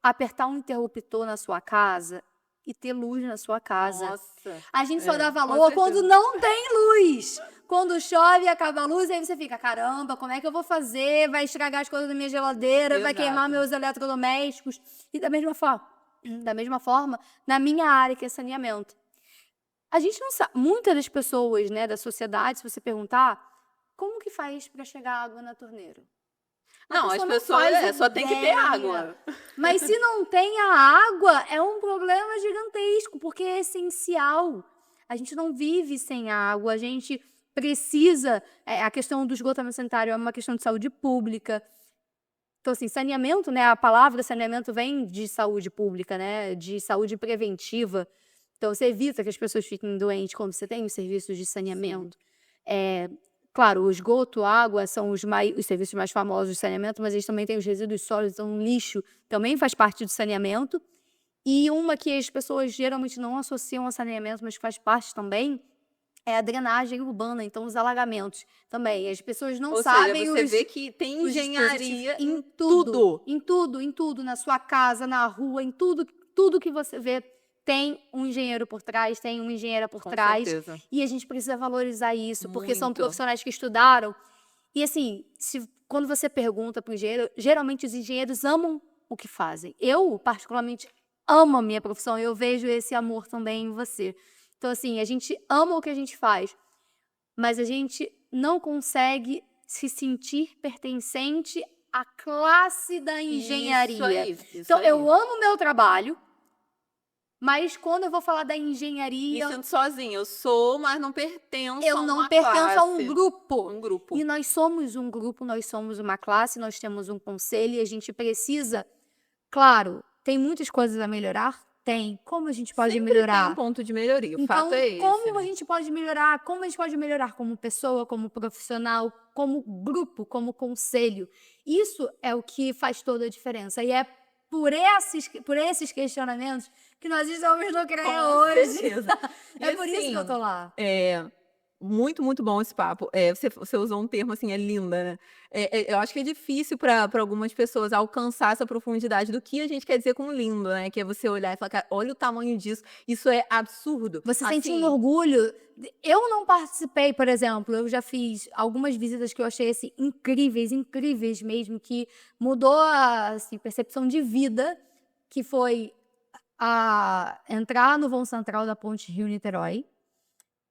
apertar um interruptor na sua casa e ter luz na sua casa. nossa. A gente só dá com valor quando certeza. não tem luz. Quando chove e acaba a luz, aí você fica, caramba, como é que eu vou fazer? Vai estragar as coisas da minha geladeira, vai queimar Exato. meus eletrodomésticos. E da mesma forma, na minha área, que é saneamento. A gente não sabe, muitas das pessoas, né, da sociedade, se você perguntar, como que faz para chegar água na torneira? A Não, as pessoa pessoas faz só tem que ter ideia. água. Mas se não tem a água, é um problema gigantesco, porque é essencial. A gente não vive sem água, a gente precisa. A questão do esgotamento sanitário é uma questão de saúde pública. Então, assim, saneamento, né? A palavra saneamento vem de saúde pública, né? De saúde preventiva. Então, você evita que as pessoas fiquem doentes quando você tem os serviços de saneamento. Claro, o esgoto, a água são os serviços mais famosos de saneamento, mas eles também têm os resíduos sólidos, então o lixo também faz parte do saneamento. E uma que as pessoas geralmente não associam ao saneamento, mas que faz parte também, é a drenagem urbana, então os alagamentos também. As pessoas não Ou sabem seja, você vê que tem os engenharia dispositivos em tudo. em tudo, na sua casa, na rua, em tudo que você vê. Tem um engenheiro por trás, tem uma engenheira por Com trás. certeza. E a gente precisa valorizar isso, porque são Muito. profissionais que estudaram. E assim, quando você pergunta para o engenheiro, geralmente os engenheiros amam o que fazem. Eu, particularmente, amo a minha profissão, eu vejo esse amor também em você. Então, assim, a gente ama o que a gente faz, mas a gente não consegue se sentir pertencente à classe da engenharia. Isso aí, isso Então, aí. eu amo o meu trabalho, mas quando eu vou falar da engenharia, Me sinto sozinha. Eu sou, mas não pertenço eu a não uma pertenço classe. a um grupo. Um grupo. E nós somos um grupo, nós somos uma classe, nós temos um conselho e a gente precisa. Claro, tem muitas coisas a melhorar? Tem. Como a gente pode Sempre tem um melhorar? ponto de melhoria. O Então, fato é esse. como a né? gente pode melhorar? Como a gente pode melhorar como pessoa, como profissional, como grupo, como conselho? Isso é o que faz toda a diferença. E é por esses questionamentos que nós estamos no CREA Com hoje. certeza. E É por isso que assim, eu tô lá. Muito, muito bom esse papo. Você usou um termo assim, é linda, né? Eu acho que é difícil para algumas pessoas alcançar essa profundidade do que a gente quer dizer com lindo, né? Que é você olhar e falar, cara, olha o tamanho disso, isso é absurdo. Você sente um Assim, orgulho. Eu não participei, por exemplo, eu já fiz algumas visitas que eu achei assim, incríveis, incríveis mesmo, que mudou a assim, percepção de vida, que foi entrar no vão central da Ponte Rio-Niterói,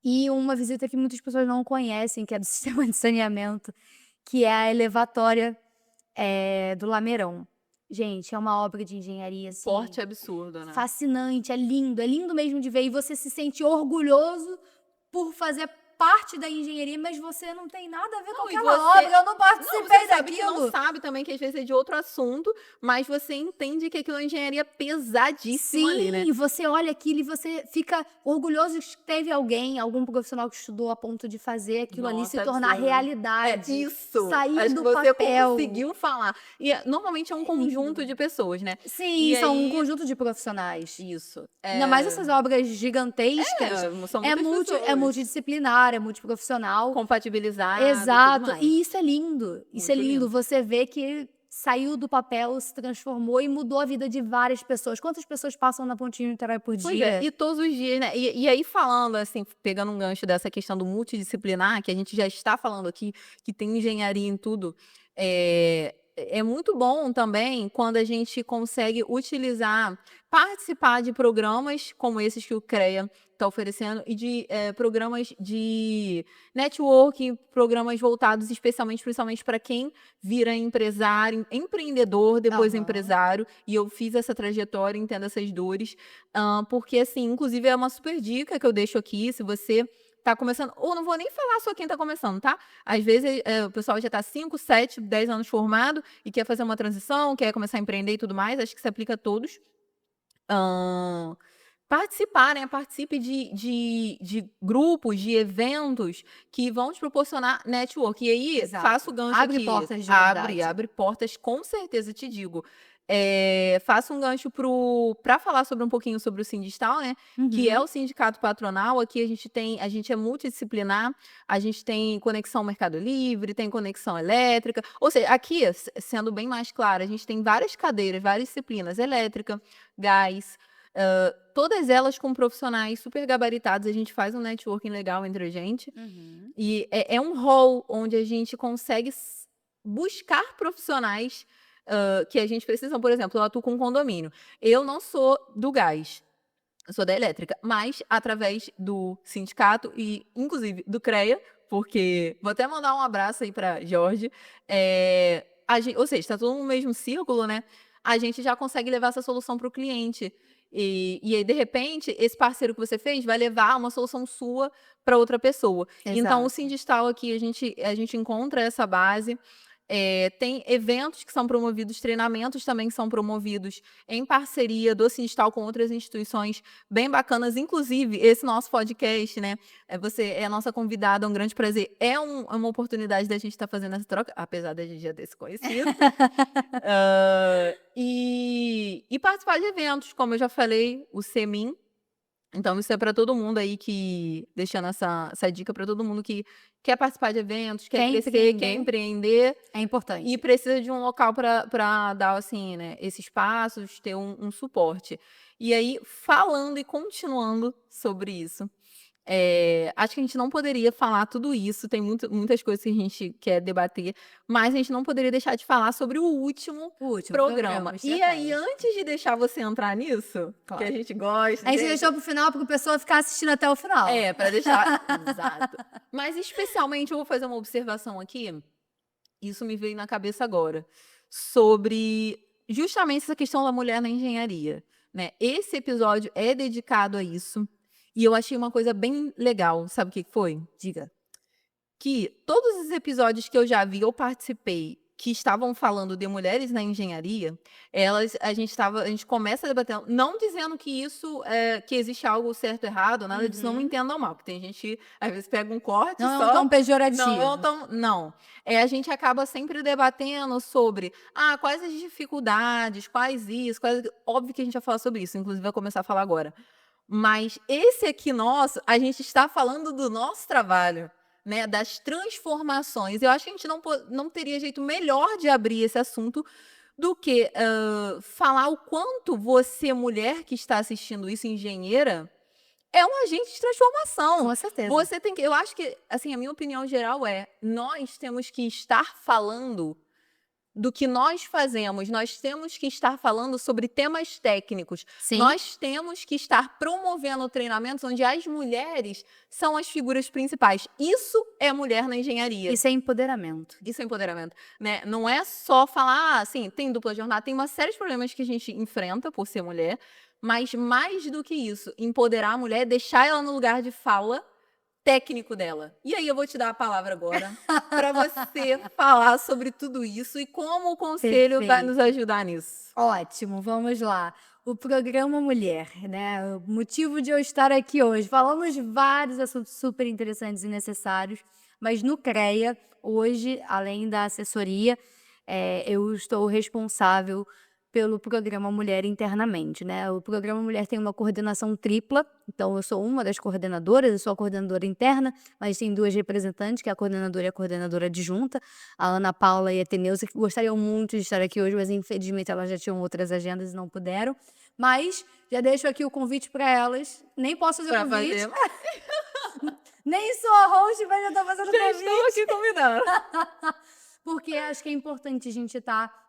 e uma visita que muitas pessoas não conhecem, que é do sistema de saneamento, que é a elevatória do Lameirão. Gente, é uma obra de engenharia assim, porte absurdo, né? fascinante, é lindo mesmo de ver. E você se sente orgulhoso por fazer parte da engenharia, mas você não tem nada a ver com Não, e aquela você obra, eu não não, participei você sabe que não daquilo. sabe também, que às vezes é de outro assunto, mas você entende que aquilo é uma engenharia pesadíssima ali, né. Sim, você olha aquilo e você fica orgulhoso que teve alguém, algum profissional que estudou a ponto de fazer aquilo ali se Nossa, tornar absurdo. É, realidade, isso. sair Acho que do você papel. conseguiu falar. E, normalmente é um É conjunto lindo. de pessoas, né. Sim, E são um aí conjunto de profissionais. isso. Ainda mais essas obras gigantescas, São muitas é pessoas multidisciplinar, é multiprofissional. compatibilizado e tudo Exato, mais. e isso é lindo, isso é Muito lindo, lindo. você vê que saiu do papel, se transformou e mudou a vida de várias pessoas. Quantas pessoas passam na Pontinho Niterói por Pois é, dia? e todos os dias, né, e aí falando, assim, pegando um gancho dessa questão do multidisciplinar, que a gente já está falando aqui, que tem engenharia em tudo, é muito bom também quando a gente consegue utilizar participar de programas como esses que o CREA está oferecendo e de, programas de networking, programas voltados especialmente, principalmente para quem vira empresário, empreendedor, depois Aham. empresário, e eu fiz essa trajetória, entendo essas dores. Porque assim, inclusive é uma super dica que eu deixo aqui, se você tá começando, ou não vou nem falar só quem tá começando, tá? Às vezes, o pessoal já tá 5, 7, 10 anos formado e quer fazer uma transição, quer começar a empreender e tudo mais, acho que se aplica a todos. Hã, participar, né, participe de grupos, de eventos que vão te proporcionar network. E aí, faço o Exato. gancho Abre aqui, portas de verdade. abre portas, com certeza te digo. Faço um gancho para falar sobre um pouquinho sobre o Sindistal, né, que é Uhum. o sindicato patronal. Aqui a gente é multidisciplinar, a gente tem conexão Mercado Livre, tem conexão elétrica, ou seja, aqui, sendo bem mais claro, a gente tem várias cadeiras, várias disciplinas: elétrica, gás, todas elas com profissionais super gabaritados, a gente faz um networking legal entre a gente, Uhum. e é um hall onde a gente consegue buscar profissionais que a gente precisa. Por exemplo, eu atuo com condomínio. Eu não sou do gás, eu sou da elétrica, mas através do sindicato e, inclusive, do CREA, porque vou até mandar um abraço aí para Jorge, ou seja, está todo no mesmo círculo, né? A gente já consegue levar essa solução para o cliente. E aí, de repente, esse parceiro que você fez vai levar uma solução sua para outra pessoa. Então, o Exato. Sindistal aqui, a gente encontra essa base. Tem eventos que são promovidos, treinamentos também que são promovidos em parceria do Sindistal com outras instituições bem bacanas, inclusive esse nosso podcast, né? Você é a nossa convidada, é um grande prazer. É uma oportunidade da gente estar fazendo essa troca, apesar da gente já ter se conhecido. E participar de eventos, como eu já falei, o Semin. Então, isso é para todo mundo aí que, deixando essa dica para todo mundo que quer participar de eventos, quer Quer crescer, quer empreender empreender é e importante. precisa de um local para dar, assim, né, esses passos, ter um suporte. E aí, falando e continuando sobre isso, acho que a gente não poderia falar tudo isso, tem muitas coisas que a gente quer debater, mas a gente não poderia deixar de falar sobre o último O último programa. programa E aí, estratégico. antes de deixar você entrar nisso, que a Claro. gente gosta, A gente deixou para o final para o pessoa ficar assistindo até o final. para deixar exato. Mas especialmente eu vou fazer uma observação aqui, isso me veio na cabeça agora, sobre justamente essa questão da mulher na engenharia, né. Esse episódio é dedicado a isso, e eu achei uma coisa bem legal, sabe o que que foi? Diga. Que todos os episódios que eu já vi ou participei, que estavam falando de mulheres na engenharia, a gente começa debatendo, não dizendo que isso, que existe algo certo ou errado, nada disso, não me Uhum. entendam mal, porque tem gente que às vezes pega um corte Não é só, tão pejorativo. não. A gente acaba sempre debatendo sobre, quais as dificuldades, quais isso, quais, óbvio que a gente vai falar sobre isso, inclusive vai começar a falar agora. Mas esse aqui nosso, a gente está falando do nosso trabalho, né, das transformações. Eu acho que a gente não teria jeito melhor de abrir esse assunto do que, falar o quanto você, mulher que está assistindo isso, engenheira, é um agente de transformação. Com certeza. Você tem que, eu acho que, assim, a minha opinião geral nós temos que estar falando do que nós fazemos, nós temos que estar falando sobre temas técnicos, Sim, nós temos que estar promovendo treinamentos onde as mulheres são as figuras principais. Isso é mulher na engenharia. isso é empoderamento. Isso é empoderamento, né? Não é só falar, assim, tem dupla jornada, tem uma série de problemas que a gente enfrenta por ser mulher, mas mais do que isso, empoderar a mulher, deixar ela no lugar de fala, técnico dela. E aí eu vou te dar a palavra agora para você falar sobre tudo isso e como o conselho vai Perfeito. nos ajudar nisso. Ótimo, vamos lá. O programa Mulher, né? O motivo de eu estar aqui hoje. Falamos vários assuntos super interessantes e necessários, mas no CREA, hoje, além da assessoria, eu estou responsável pelo programa Mulher internamente, né? O programa Mulher tem uma coordenação tripla, então eu sou uma das coordenadoras, eu sou a coordenadora interna, mas tem 2 representantes, que é a coordenadora e a coordenadora adjunta, a Ana Paula e a Teneuza, que gostariam muito de estar aqui hoje, mas infelizmente elas já tinham outras agendas e não puderam. Mas já deixo aqui o convite para elas. Nem posso fazer o Para convite, fazer. nem sou a host, mas já estou fazendo o Já estou convite. aqui combinando. Porque acho que é importante a gente estar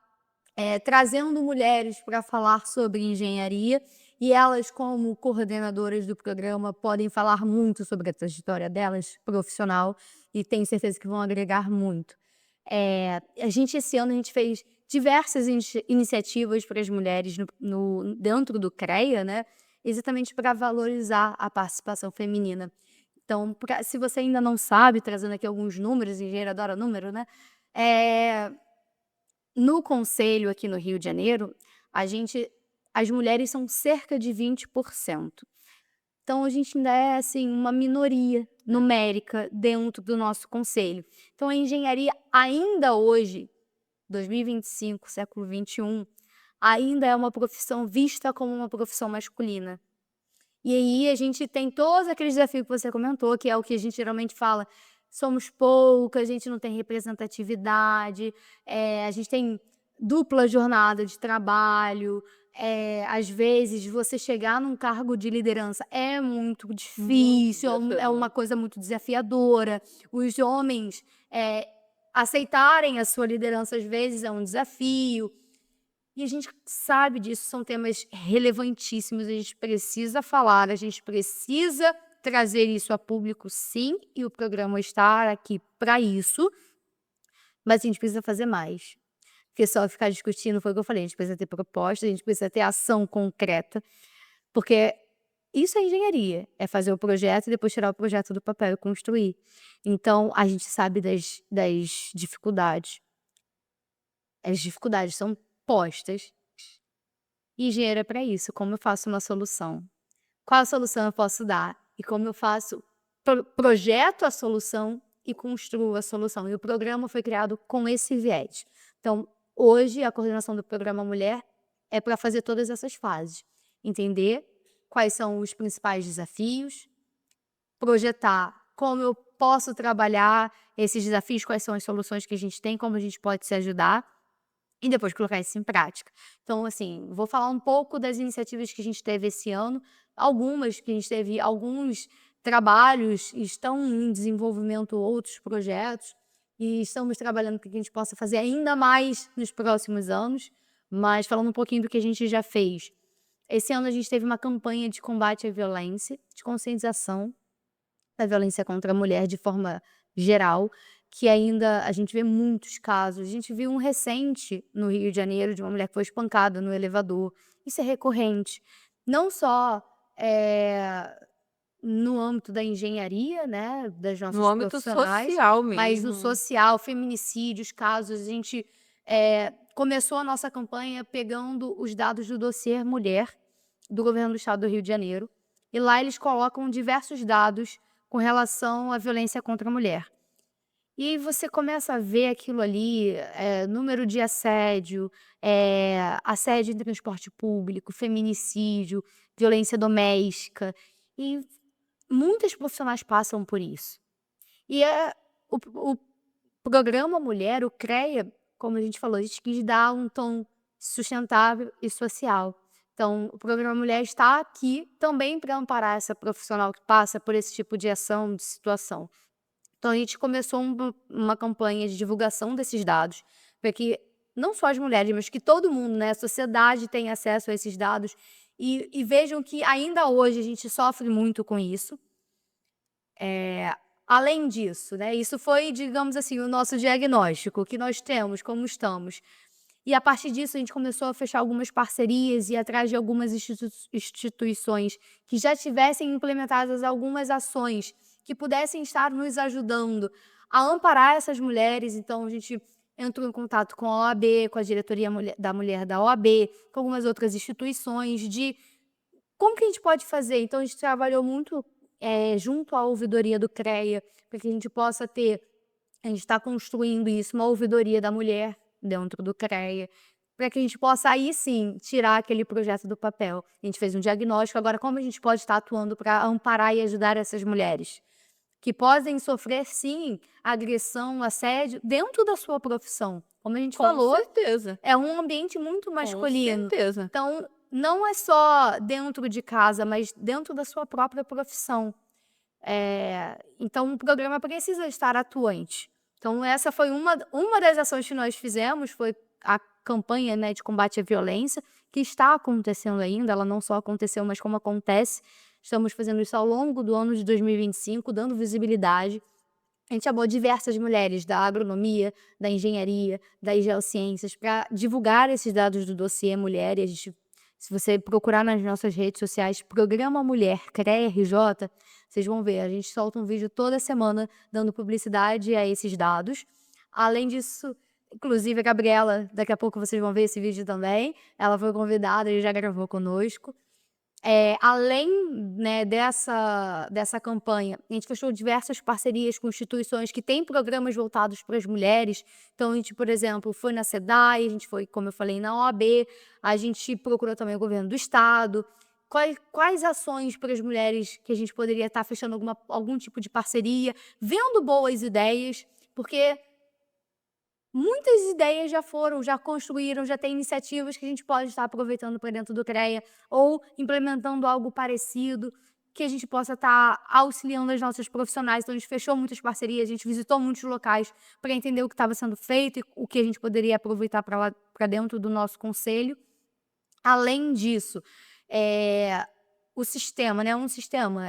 trazendo mulheres para falar sobre engenharia, e elas, como coordenadoras do programa, podem falar muito sobre a trajetória delas profissional, e tenho certeza que vão agregar muito. Esse ano, a gente fez diversas iniciativas para as mulheres dentro do CREA, né? Exatamente para valorizar a participação feminina. Então, se você ainda não sabe, trazendo aqui alguns números, engenheiro adora número, né? No conselho aqui no Rio de Janeiro, as mulheres são cerca de 20%. Então a gente ainda é assim uma minoria numérica dentro do nosso conselho. Então a engenharia ainda hoje, 2025, século 21, ainda é uma profissão vista como uma profissão masculina. E aí a gente tem todos aqueles desafios que você comentou, que é o que a gente geralmente fala: somos poucas, a gente não tem representatividade, a gente tem dupla jornada de trabalho, às vezes você chegar num cargo de liderança é muito difícil, é uma coisa muito desafiadora. Os homens aceitarem a sua liderança às vezes é um desafio. E a gente sabe disso, são temas relevantíssimos, a gente precisa falar, a gente precisa trazer isso a público, sim, e o programa está aqui para isso, mas a gente precisa fazer mais. Porque só ficar discutindo, foi o que eu falei, a gente precisa ter proposta, a gente precisa ter ação concreta, porque isso é engenharia, é fazer o projeto e depois tirar o projeto do papel e construir. Então, a gente sabe das dificuldades. As dificuldades são postas. E engenheiro é para isso, como eu faço uma solução? Qual a solução eu posso dar? E como eu faço, projeto a solução e construo a solução. E o programa foi criado com esse viés. Então, hoje, a coordenação do programa Mulher é para fazer todas essas fases. Entender quais são os principais desafios, projetar como eu posso trabalhar esses desafios, quais são as soluções que a gente tem, como a gente pode se ajudar, e depois colocar isso em prática. Então, assim, vou falar um pouco das iniciativas que a gente teve esse ano, algumas que a gente teve, alguns trabalhos, estão em desenvolvimento outros projetos, e estamos trabalhando para que a gente possa fazer ainda mais nos próximos anos, mas falando um pouquinho do que a gente já fez. Esse ano a gente teve uma campanha de combate à violência, de conscientização da violência contra a mulher de forma geral, que ainda a gente vê muitos casos. A gente viu um recente no Rio de Janeiro de uma mulher que foi espancada no elevador. Isso é recorrente. Não só no âmbito da engenharia, né, das No nossas âmbito profissionais, social mas no mesmo. social, feminicídios, casos. A gente começou a nossa campanha pegando os dados do dossiê Mulher do governo do estado do Rio de Janeiro, e lá eles colocam diversos dados com relação à violência contra a mulher. E aí você começa a ver aquilo ali, número de assédio, assédio em transporte público, feminicídio, violência doméstica, e muitas profissionais passam por isso. E o programa Mulher, o CREA, como a gente falou, a gente quis dar um tom sustentável e social. Então, o programa Mulher está aqui também para amparar essa profissional que passa por esse tipo de ação, de situação. Então, a gente começou uma campanha de divulgação desses dados, para que não só as mulheres, mas que todo mundo, né, a sociedade tenha acesso a esses dados e vejam que ainda hoje a gente sofre muito com isso. Além disso, né, isso foi, digamos assim, o nosso diagnóstico, o que nós temos, como estamos. E a partir disso a gente começou a fechar algumas parcerias e ir atrás de algumas instituições que já tivessem implementadas algumas ações que pudessem estar nos ajudando a amparar essas mulheres. Então a gente entrou em contato com a OAB, com a diretoria da mulher da OAB, com algumas outras instituições, de como que a gente pode fazer. Então a gente trabalhou muito junto à ouvidoria do CREA, para que a gente possa ter, a gente está construindo isso, uma ouvidoria da mulher dentro do CREA, para que a gente possa aí sim tirar aquele projeto do papel. A gente fez um diagnóstico, agora como a gente pode estar atuando para amparar e ajudar essas mulheres? Que podem sofrer sim agressão, assédio dentro da sua profissão. Como a gente Com falou, certeza. é um ambiente muito Com masculino. certeza. Então, não é só dentro de casa, mas dentro da sua própria profissão. Então o programa precisa estar atuante. Então essa foi uma das ações que nós fizemos, foi a campanha, né, de combate à violência, que está acontecendo ainda, ela não só aconteceu, mas como acontece. Estamos fazendo isso ao longo do ano de 2025, dando visibilidade. A gente chamou diversas mulheres da agronomia, da engenharia, das geociências, para divulgar esses dados do dossiê Mulher. E a gente, se você procurar nas nossas redes sociais, Programa Mulher CREA-RJ, vocês vão ver, a gente solta um vídeo toda semana dando publicidade a esses dados. Além disso, inclusive a Gabriela, daqui a pouco vocês vão ver esse vídeo também, ela foi convidada e já gravou conosco. Além, né, dessa campanha, a gente fechou diversas parcerias com instituições que têm programas voltados para as mulheres. Então a gente, por exemplo, foi na SEDAI, a gente foi, como eu falei, na OAB, a gente procurou também o governo do estado. Quais ações para as mulheres que a gente poderia estar fechando algum tipo de parceria, vendo boas ideias, porque muitas ideias já construíram, já tem iniciativas que a gente pode estar aproveitando para dentro do CREA ou implementando algo parecido, que a gente possa estar auxiliando as nossas profissionais. Então a gente fechou muitas parcerias, a gente visitou muitos locais para entender o que estava sendo feito e o que a gente poderia aproveitar para dentro do nosso conselho. Além disso, o sistema, né, um sistema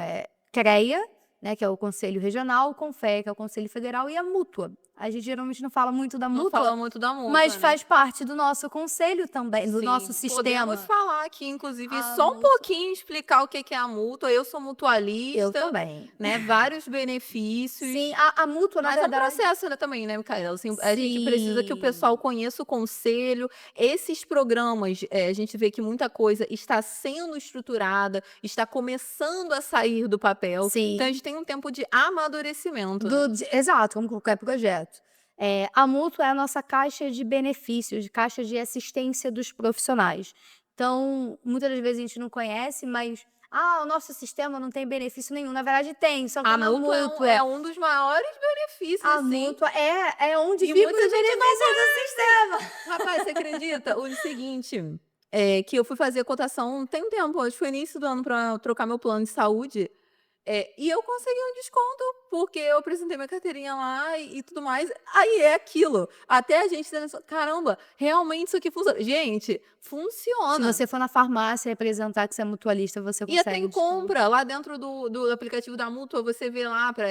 CREA, né, que é o Conselho Regional, o CONFEA, que é o Conselho Federal, e a Mútua. A gente geralmente não fala muito da Não Mútua, fala muito da mútua, mas né? faz parte do nosso conselho também, do nosso Sim, sistema. podemos falar aqui, inclusive, A só um mútua. pouquinho, explicar o que é a mútua. Eu sou Eu mutualista, também. né? Vários benefícios. Sim, a Mútua, na Mas é um verdade. processo, né, também, né, Micaela? Assim, a gente precisa que o Sim. pessoal conheça o conselho. Esses programas, a gente vê que muita coisa está sendo estruturada, está começando a sair do papel. Então, a Sim. gente tem um tempo de amadurecimento, né? Exato, como qualquer projeto. A Mútua é a nossa caixa de benefícios, caixa de assistência dos profissionais. Então, muitas das vezes a gente não conhece, mas o nosso sistema não tem benefício nenhum. Na verdade tem, só que A na mútua Mútua, é um dos maiores benefícios, a assim. Mútua é onde E fica muita os gente não benefícios do sistema. Rapaz, você acredita? O seguinte, que eu fui fazer a cotação tem um tempo, acho que foi início do ano para trocar meu plano de saúde, e eu consegui um desconto, porque eu apresentei minha carteirinha lá e tudo mais. Aí é aquilo. Até a gente tá nessa, caramba, realmente isso aqui funciona. Gente, Se funciona. você for na farmácia e apresentar que você é mutualista, você E até consegue em desconto. compra, lá dentro do aplicativo da Mútua, você vê lá para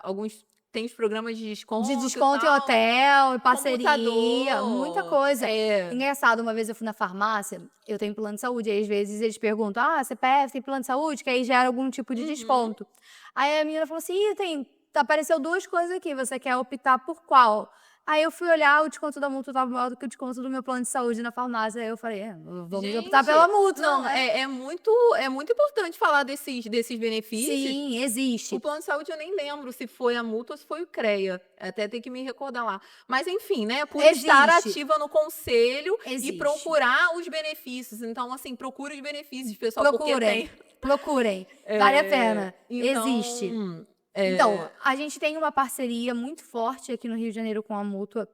alguns tem os programas de desconto De e desconto em tal, hotel, em parceria, muita computador, coisa. Engraçado, uma vez eu fui na farmácia, eu tenho plano de saúde, aí às vezes eles perguntam: CPF tem plano de saúde? Que aí gera algum tipo de Uhum. desconto. Aí a menina falou assim: apareceu duas coisas aqui, você quer optar por qual? Aí eu fui olhar, o desconto da Mútua estava maior do que o desconto do meu plano de saúde na farmácia. Aí eu falei: vamos optar pela Gente, Mútua, não, né? é muito importante falar desses benefícios. Sim, O existe. plano de saúde eu nem lembro se foi a Mútua ou se foi o CREA. Até tem que me recordar lá. Mas enfim, né? Por estar Existe. ativa no conselho e Existe. procurar os benefícios. Então, assim, procure os benefícios, pessoal, porque tem. Procurem. Vale a pena. Então, Existe. Então, a gente tem uma parceria muito forte aqui no Rio de Janeiro com a Mútua.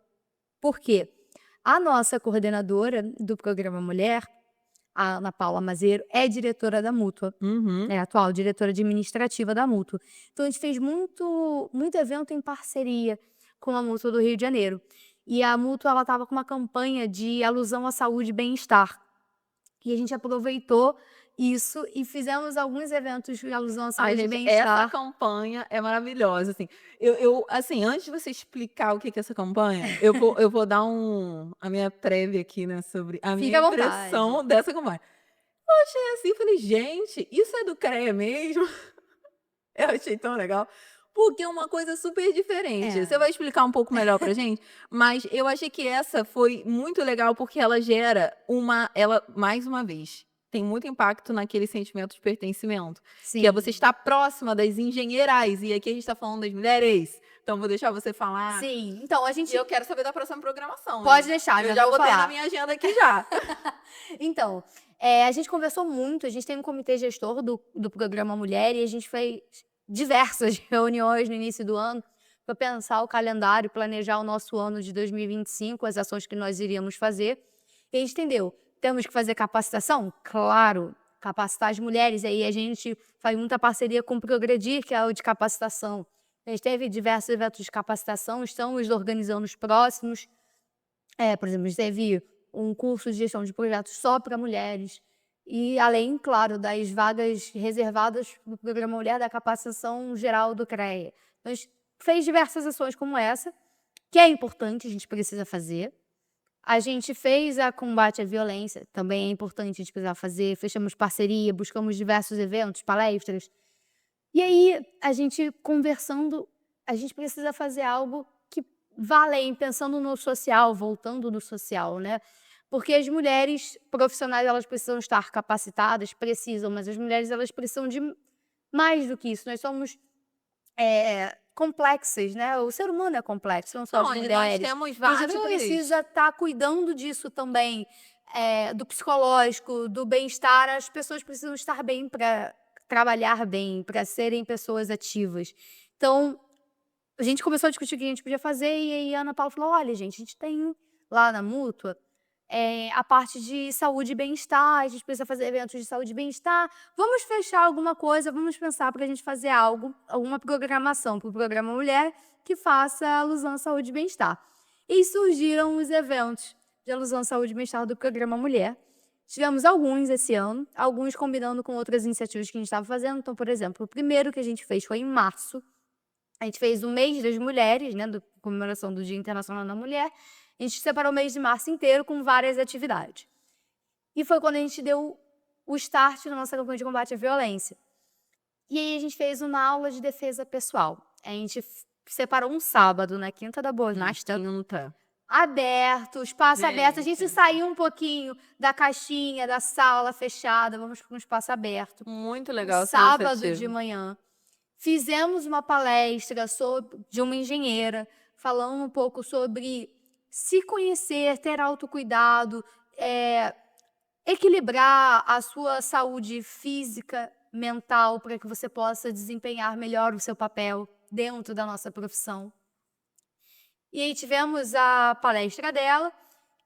Por quê? A nossa coordenadora do programa Mulher, a Ana Paula Mazeiro, é diretora da Mútua. Uhum. É a atual diretora administrativa da Mútua. Então, a gente fez muito evento em parceria com a Mútua do Rio de Janeiro. E a Mútua estava com uma campanha de alusão à saúde e bem-estar. E a gente aproveitou isso e fizemos alguns eventos de alusão à saúde e Gente, bem-estar. essa campanha é maravilhosa, assim. Assim, antes de você explicar o que é essa campanha, eu vou dar a minha prévia aqui, né, sobre a minha Fica à impressão vontade. dessa campanha. Eu achei assim, falei, gente, isso é do CREA mesmo? Eu achei tão legal, porque é uma coisa super diferente. Você É. vai explicar um pouco melhor pra gente? Mas eu achei que essa foi muito legal, porque ela gera ela, mais uma vez, tem muito impacto naquele sentimento de pertencimento, que é você Sim. estar próxima das engenheiras, e aqui a gente tá falando das mulheres. Então vou deixar você falar, Sim. Então a e gente eu quero saber da próxima programação, pode hein. deixar, Eu já já vou botei na falar. minha agenda aqui já. Então, a gente conversou muito, a gente tem um comitê gestor do programa Mulher e a gente fez diversas reuniões no início do ano para pensar o calendário, planejar o nosso ano de 2025, as ações que nós iríamos fazer. E a gente entendeu, temos que fazer capacitação? Claro, capacitar as mulheres. Aí a gente faz muita parceria com o Progredir, que é o de capacitação. A gente teve diversos eventos de capacitação, estamos organizando os próximos. Por exemplo, a gente teve um curso de gestão de projetos só para mulheres. E além, claro, das vagas reservadas no Programa Mulher da capacitação geral do CREA. Então, a gente fez diversas ações como essa, que é importante, a gente precisa fazer. A gente fez a combate à violência, também é importante, a gente precisa fazer. Fechamos parceria, buscamos diversos eventos, palestras. E aí, a gente conversando, a gente precisa fazer algo que vá além, pensando no social, voltando no social, né? Porque as mulheres profissionais, elas precisam estar capacitadas, precisam, mas as mulheres, elas precisam de mais do que isso. Nós somos complexas, né? O ser humano é complexo, não só as Não, e nós mulheres. temos Então, a gente vários. precisa estar cuidando disso também, do psicológico, do bem-estar. As pessoas precisam estar bem para trabalhar bem, para serem pessoas ativas. Então, a gente começou a discutir o que a gente podia fazer e aí a Ana Paula falou: olha, gente, a gente tem lá na Mútua a parte de saúde e bem-estar, a gente precisa fazer eventos de saúde e bem-estar. Vamos fechar alguma coisa, vamos pensar para a gente fazer algo, alguma programação para o programa Mulher que faça alusão à saúde e bem-estar. E surgiram os eventos de alusão à saúde e bem-estar do programa Mulher. Tivemos alguns esse ano, alguns combinando com outras iniciativas que a gente estava fazendo. Então, por exemplo, o primeiro que a gente fez foi em março. A gente fez o mês das mulheres, né, da comemoração do Dia Internacional da Mulher. A gente separou o mês de março inteiro com várias atividades. E foi quando a gente deu o start na nossa campanha de combate à violência. E aí a gente fez uma aula de defesa pessoal. A gente separou um sábado na Quinta da Boa Vista, aberto, espaço aberto. A gente saiu um pouquinho da caixinha, da sala fechada, vamos para um espaço aberto. Muito Um legal essa sábado de iniciativa. manhã. Fizemos uma palestra de uma engenheira, falando um pouco sobre se conhecer, ter autocuidado, equilibrar a sua saúde física, mental, para que você possa desempenhar melhor o seu papel dentro da nossa profissão. E aí tivemos a palestra dela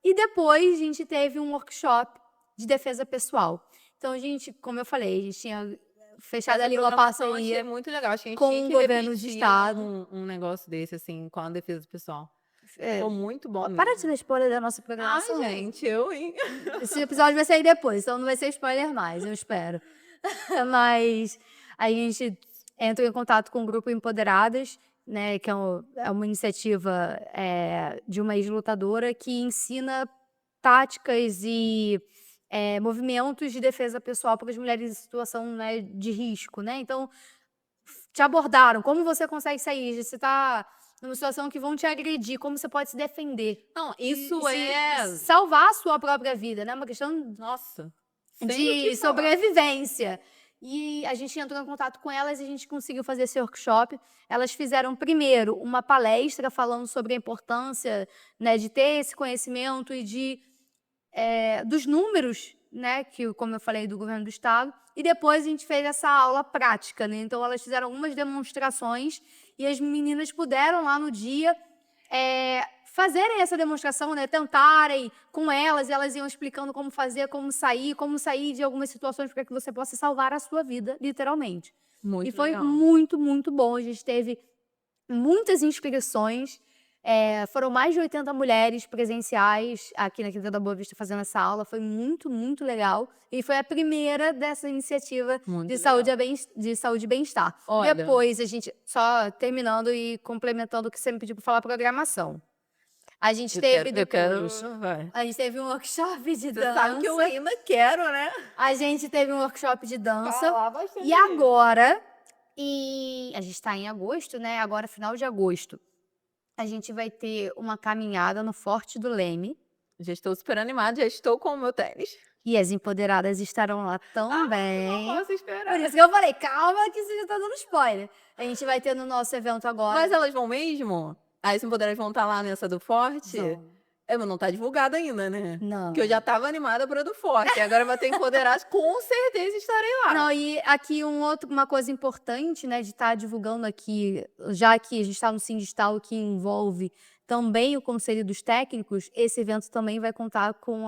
e depois a gente teve um workshop de defesa pessoal. Então, a gente, como eu falei, a gente tinha fechado ali uma Programação achei parceria muito legal, acho que a gente com tinha o que governo de repetir estado. um negócio desse, assim, com a defesa pessoal. É, Ficou muito bom para de mesmo. dar spoiler da nossa Ai, programação. gente, eu, hein? Esse episódio vai sair depois, então não vai ser spoiler mais, eu espero. Mas a gente entrou em contato com o Grupo Empoderadas, né, que é uma iniciativa de uma ex-lutadora que ensina táticas e movimentos de defesa pessoal para as mulheres em situação, né, de risco, né? Então, te abordaram, como você consegue sair? Você está numa situação que vão te agredir, como você pode se defender? Não, E isso salvar a sua própria vida, né? Uma questão nossa, sem o de que falar. sobrevivência. E a gente entrou em contato com elas e a gente conseguiu fazer esse workshop. Elas fizeram primeiro uma palestra falando sobre a importância, né, de ter esse conhecimento e dos números, né, que, como eu falei, do governo do estado. E depois a gente fez essa aula prática, né? Então elas fizeram algumas demonstrações e as meninas puderam lá no dia fazerem essa demonstração, né? Tentarem com elas, e elas iam explicando como fazer, como sair de algumas situações para que você possa salvar a sua vida, literalmente. Muito E foi legal. muito, muito bom. A gente teve muitas inscrições. Foram mais de 80 mulheres presenciais aqui na Quinta da Boa Vista fazendo essa aula. Foi muito, muito legal. E foi a primeira dessa iniciativa Muito de legal. saúde e bem-estar. Olha. Depois, a gente, só terminando e complementando o que você me pediu para falar, programação. A gente teve depois. Vai. A gente teve um workshop de Você dança. sabe que eu ainda quero, né? A gente teve um workshop de dança. Falar bastante E agora, E a gente está em agosto, né, agora final de agosto, a gente vai ter uma caminhada no Forte do Leme, Já estou super animada, já estou com o meu tênis. e as empoderadas estarão lá Não também. posso Por esperar. isso que eu falei: "Calma que você já tá dando spoiler". A gente vai ter no nosso evento Mas agora elas vão mesmo? As empoderadas vão estar lá nessa do Forte? vão. É, mas não tá divulgado ainda, né? Porque eu já Não. estava animada pra do Forte, agora vai ter empoderadas, com certeza estarei lá. Não, e aqui uma coisa importante, né, de estar divulgando aqui, já que a gente está no Sindistal, que envolve também o Conselho dos Técnicos, esse evento também vai contar com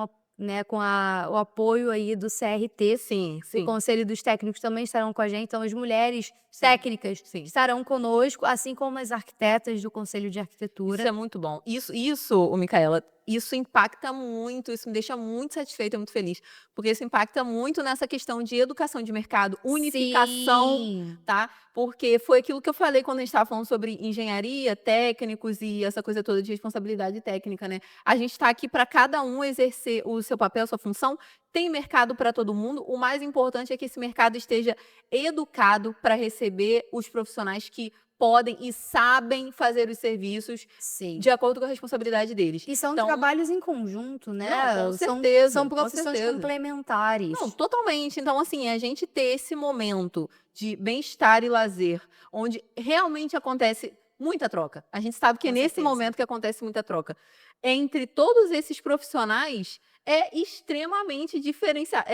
o apoio aí do CRT. Sim, O sim, Conselho dos Técnicos também estarão com a gente, então as mulheres sim, técnicas sim. estarão conosco, assim como as arquitetas do Conselho de Isso Arquitetura. é muito bom. Isso, ô Micaela, isso impacta muito, isso me deixa muito satisfeita, muito feliz, porque isso impacta muito nessa questão de educação de mercado, unificação, Sim, tá? Porque foi aquilo que eu falei quando a gente estava falando sobre engenharia, técnicos e essa coisa toda de responsabilidade técnica, né? A gente está aqui para cada um exercer o seu papel, a sua função. Tem mercado para todo mundo. O mais importante é que esse mercado esteja educado para receber os profissionais que podem e sabem fazer os serviços sim. de acordo com a responsabilidade deles. E são Então, trabalhos em conjunto, né, não, com são certeza, com profissões certeza. Não, complementares. totalmente. Então, assim, a gente ter esse momento de bem-estar e lazer, onde realmente acontece muita troca. A gente sabe que é Com nesse certeza. momento que acontece muita troca. Entre todos esses profissionais, é extremamente diferenciado.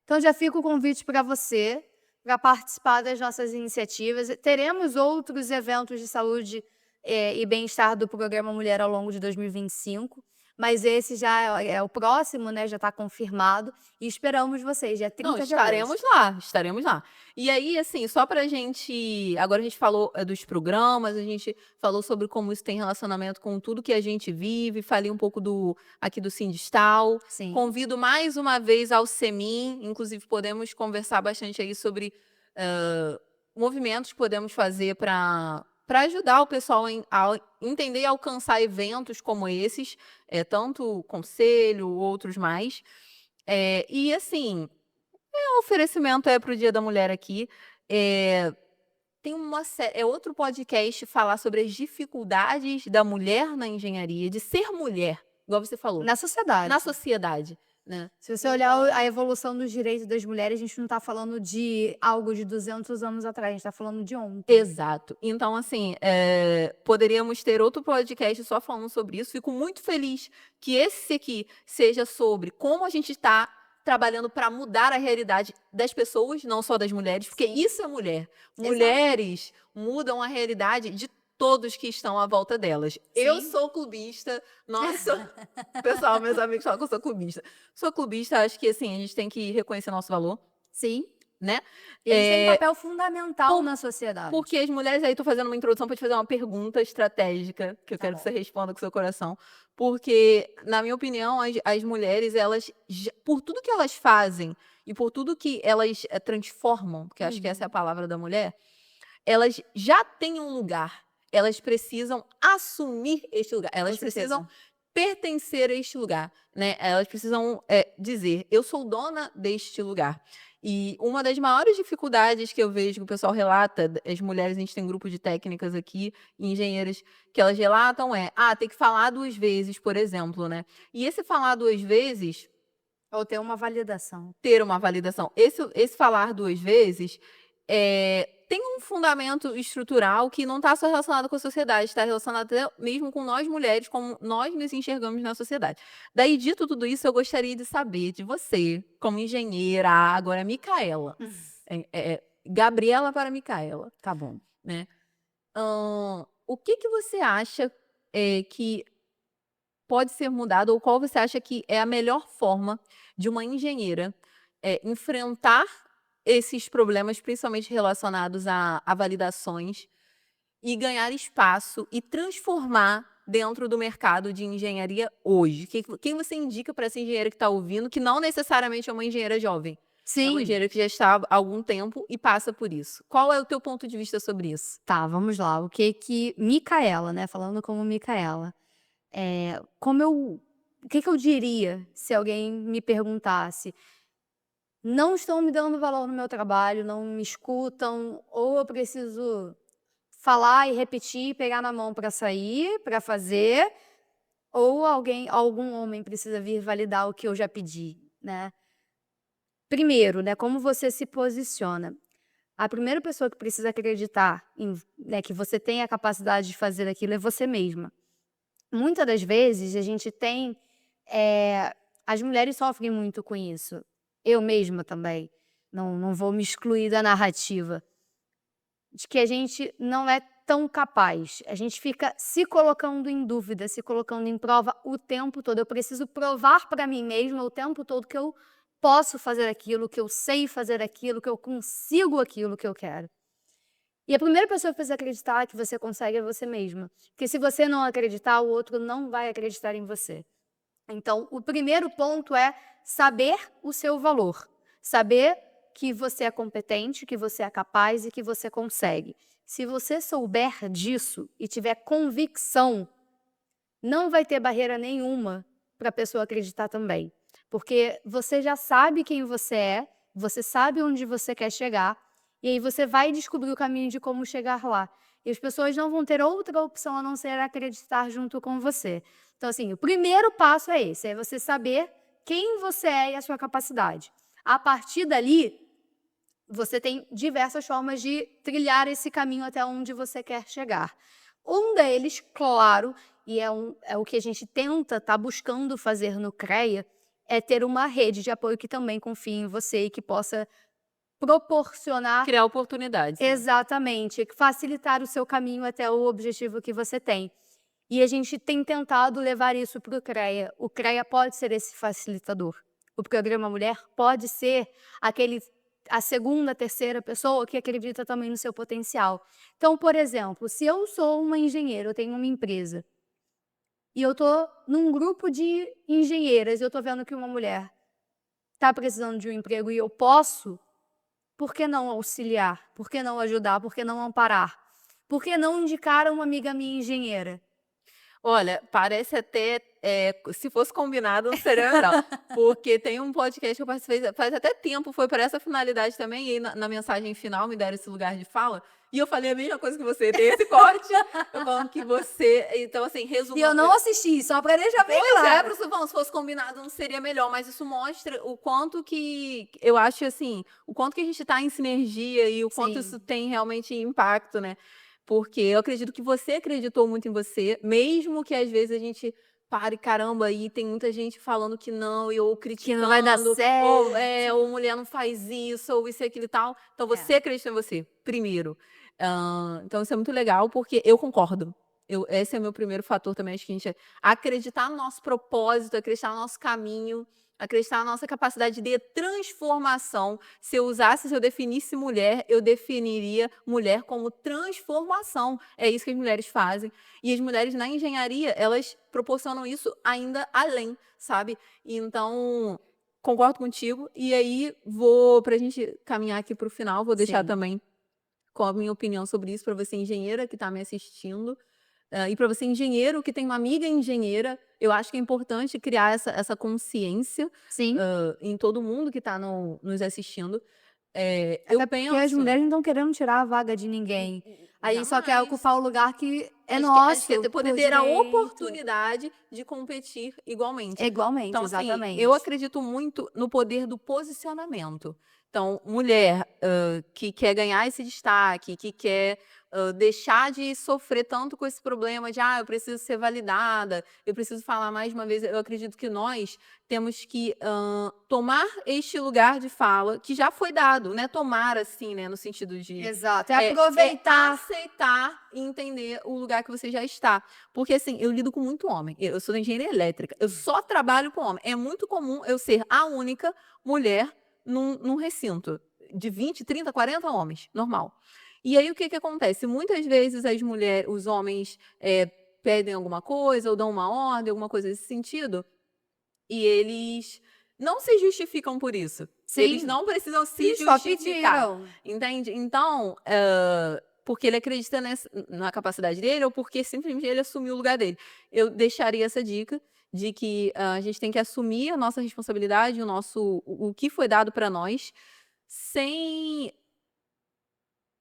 Então já fica o convite para você, para participar das nossas iniciativas. Teremos outros eventos de saúde, e bem-estar do programa Mulher ao longo de 2025, mas esse já é o próximo, né, já está confirmado, e esperamos vocês, dia Não, 30 de estaremos agosto. lá, estaremos lá. E aí, assim, só pra gente. Agora a gente falou dos programas, a gente falou sobre como isso tem relacionamento com tudo que a gente vive, falei um pouco aqui do Sindistal. Sim, Convido mais uma vez ao Semin, inclusive podemos conversar bastante aí sobre hã, movimentos que podemos fazer para ajudar o pessoal a entender e alcançar eventos como esses, tanto o conselho, outros mais. E assim, o oferecimento é para o Dia da Mulher aqui. Tem outro podcast falar sobre as dificuldades da mulher na engenharia, de ser mulher, igual você falou, na na sociedade. sociedade, né. Se você olhar Então a evolução dos direitos das mulheres, a gente não está falando de algo de 200 anos atrás, a gente está falando de ontem. exato. Então assim, poderíamos ter outro podcast só falando sobre isso. Fico muito feliz que esse aqui seja sobre como a gente está trabalhando para mudar a realidade das pessoas, não só das mulheres, porque Sim, isso é mulher. exato. Mulheres mudam a realidade de todos que estão à volta delas. Eu Sim. sou clubista, nossa, pessoal, meus amigos falam que eu sou clubista. Sou clubista, acho que assim, a gente tem que reconhecer nosso valor, Sim. né? E eles têm um Eh, papel fundamental por na sociedade. porque as mulheres, aí tô fazendo uma introdução para te fazer uma pergunta estratégica, que eu Tá quero que bom. você responda com o seu coração. Porque, na minha opinião, as mulheres, elas, por tudo que elas fazem e por tudo que elas transformam, que eu acho que essa é a Uhum. palavra da mulher, elas já têm um lugar. Elas precisam assumir este lugar. Com Elas precisam certeza. pertencer a este lugar, né? Elas precisam dizer: eu sou dona deste lugar. E uma das maiores dificuldades que eu vejo que o pessoal relata, as mulheres, a gente tem um grupo de técnicas aqui, engenheiras, que elas relatam tem que falar 2 vezes, por exemplo, né? E esse falar 2 vezes, Ou ter uma validação. ter uma validação. Esse falar 2 vezes tem um fundamento estrutural que não está só relacionado com a sociedade, está relacionado até mesmo com nós mulheres, como nós nos enxergamos na sociedade. Daí, dito tudo isso, eu gostaria de saber de você, como engenheira, agora Micaela, Gabriela para Micaela, Tá bom. né? O que que você acha que pode ser mudado, ou qual você acha que é a melhor forma de uma engenheira enfrentar esses problemas, principalmente relacionados a validações, e ganhar espaço e transformar dentro do mercado de engenharia hoje? Quem você indica para essa engenheira que está ouvindo, que não necessariamente é uma engenheira jovem, é uma Sim. engenheira que já está há algum tempo e passa por isso? Qual é o teu ponto de vista sobre isso? Tá, vamos lá. O que que Micaela, né, falando como Micaela, como eu o que que eu diria se alguém me perguntasse: não estão me dando valor no meu trabalho, não me escutam, ou eu preciso falar e repetir, pegar na mão para sair, para fazer, ou algum homem precisa vir validar o que eu já pedi, né. Primeiro, né, como você se posiciona. A primeira pessoa que precisa acreditar né, que você tem a capacidade de fazer aquilo é você mesma. Muitas das vezes a gente tem, as mulheres sofrem muito com isso. Eu mesma também, não vou me excluir da narrativa, de que a gente não é tão capaz. A gente fica se colocando em dúvida, se colocando em prova o tempo todo. Eu preciso provar para mim mesma o tempo todo que eu posso fazer aquilo, que eu sei fazer aquilo, que eu consigo aquilo que eu quero. E a primeira pessoa que precisa acreditar que você consegue é você mesma. Porque se você não acreditar, o outro não vai acreditar em você. Então, o primeiro ponto é saber o seu valor. Saber que você é competente, que você é capaz e que você consegue. Se você souber disso e tiver convicção, não vai ter barreira nenhuma para a pessoa acreditar também. Porque você já sabe quem você sabe onde você quer chegar, e aí você vai descobrir o caminho de como chegar lá. E as pessoas não vão ter outra opção a não ser acreditar junto com você. Então, assim, o primeiro passo é esse, é você saber quem você é e a sua capacidade. A partir dali, você tem diversas formas de trilhar esse caminho até onde você quer chegar. Um deles, claro, e é o que a gente tenta, tá buscando fazer no CREA, é ter uma rede de apoio que também confie em você e que possa proporcionar Criar oportunidades, né. exatamente, facilitar o seu caminho até o objetivo que você tem. E a gente tem tentado levar isso para o CREA. O CREA pode ser esse facilitador. O programa Mulher pode ser a segunda, terceira pessoa que acredita também no seu potencial. Então, por exemplo, se eu sou uma engenheira, eu tenho uma empresa, e eu estou num grupo de engenheiras, e eu estou vendo que uma mulher está precisando de um emprego e eu posso, por que não auxiliar? Por que não ajudar? Por que não amparar? Por que não indicar uma amiga minha engenheira? Olha, parece até, se fosse combinado não seria melhor, porque tem um podcast que eu participei faz até tempo, foi para essa finalidade também, e aí na mensagem final me deram esse lugar de fala, e eu falei a mesma coisa que você, tem esse corte, eu falando que você então assim, E eu resumando não assisti, só para deixar bem pois é, claro. para você falando, se fosse combinado não seria melhor, mas isso mostra o quanto que eu acho assim, o quanto que a gente está em sinergia e o quanto isso Sim, tem realmente impacto, né. Porque eu acredito que você acreditou muito em você, mesmo que às vezes a gente pare, caramba, e tem muita gente falando que não, e ou que não vai dar criticando, certo. ou mulher não faz isso, ou isso e aquilo e tal. Então É, você acreditou em você, primeiro. Então isso é muito legal, porque eu concordo. Esse é o meu primeiro fator também, acho que a gente acreditar no nosso propósito, acreditar no nosso caminho, acreditar na nossa capacidade de transformação. Se eu definisse mulher, eu definiria mulher como transformação. É isso que as mulheres fazem. E as mulheres na engenharia, elas proporcionam isso ainda além, sabe? Então, concordo contigo. E aí, para a gente caminhar aqui para o final, vou deixar sim, também com a minha opinião sobre isso para você, engenheira, que está me assistindo. E para você engenheiro que tem uma amiga engenheira, eu acho que é importante criar essa consciência, sim. em todo mundo que está nos assistindo. Eu Até porque as penso mulheres não estão querendo tirar a vaga de ninguém. A gente só quer jamais. ocupar o lugar que é A gente quer nosso, poder por ter a direito. oportunidade de competir igualmente. Igualmente, Então, assim, eu exatamente. acredito muito no poder do posicionamento. Então, mulher, que quer ganhar esse destaque, que quer, deixar de sofrer tanto com esse problema de: "Ah, eu preciso ser validada, eu preciso falar mais uma vez", eu acredito que nós temos que, tomar este lugar de fala que já foi dado, né, tomar assim, né, no sentido de Exato, é é aproveitar. aceitar e entender o lugar que você já está. Porque, assim, eu lido com muito homem. Eu sou da engenharia elétrica, eu só trabalho com homem. É muito comum eu ser a única mulher num recinto de 20, 30, 40 homens, normal. E aí o que que acontece? Muitas vezes os homens, pedem alguma coisa ou dão uma ordem, alguma coisa nesse sentido, e eles não se justificam por isso. Eles Sim, não precisam se eles só justificar, pediram. entende? Então, porque ele acredita na capacidade dele ou porque simplesmente ele assumiu o lugar dele. Eu deixaria essa dica de que a gente tem que assumir a nossa responsabilidade, o que foi dado para nós, sem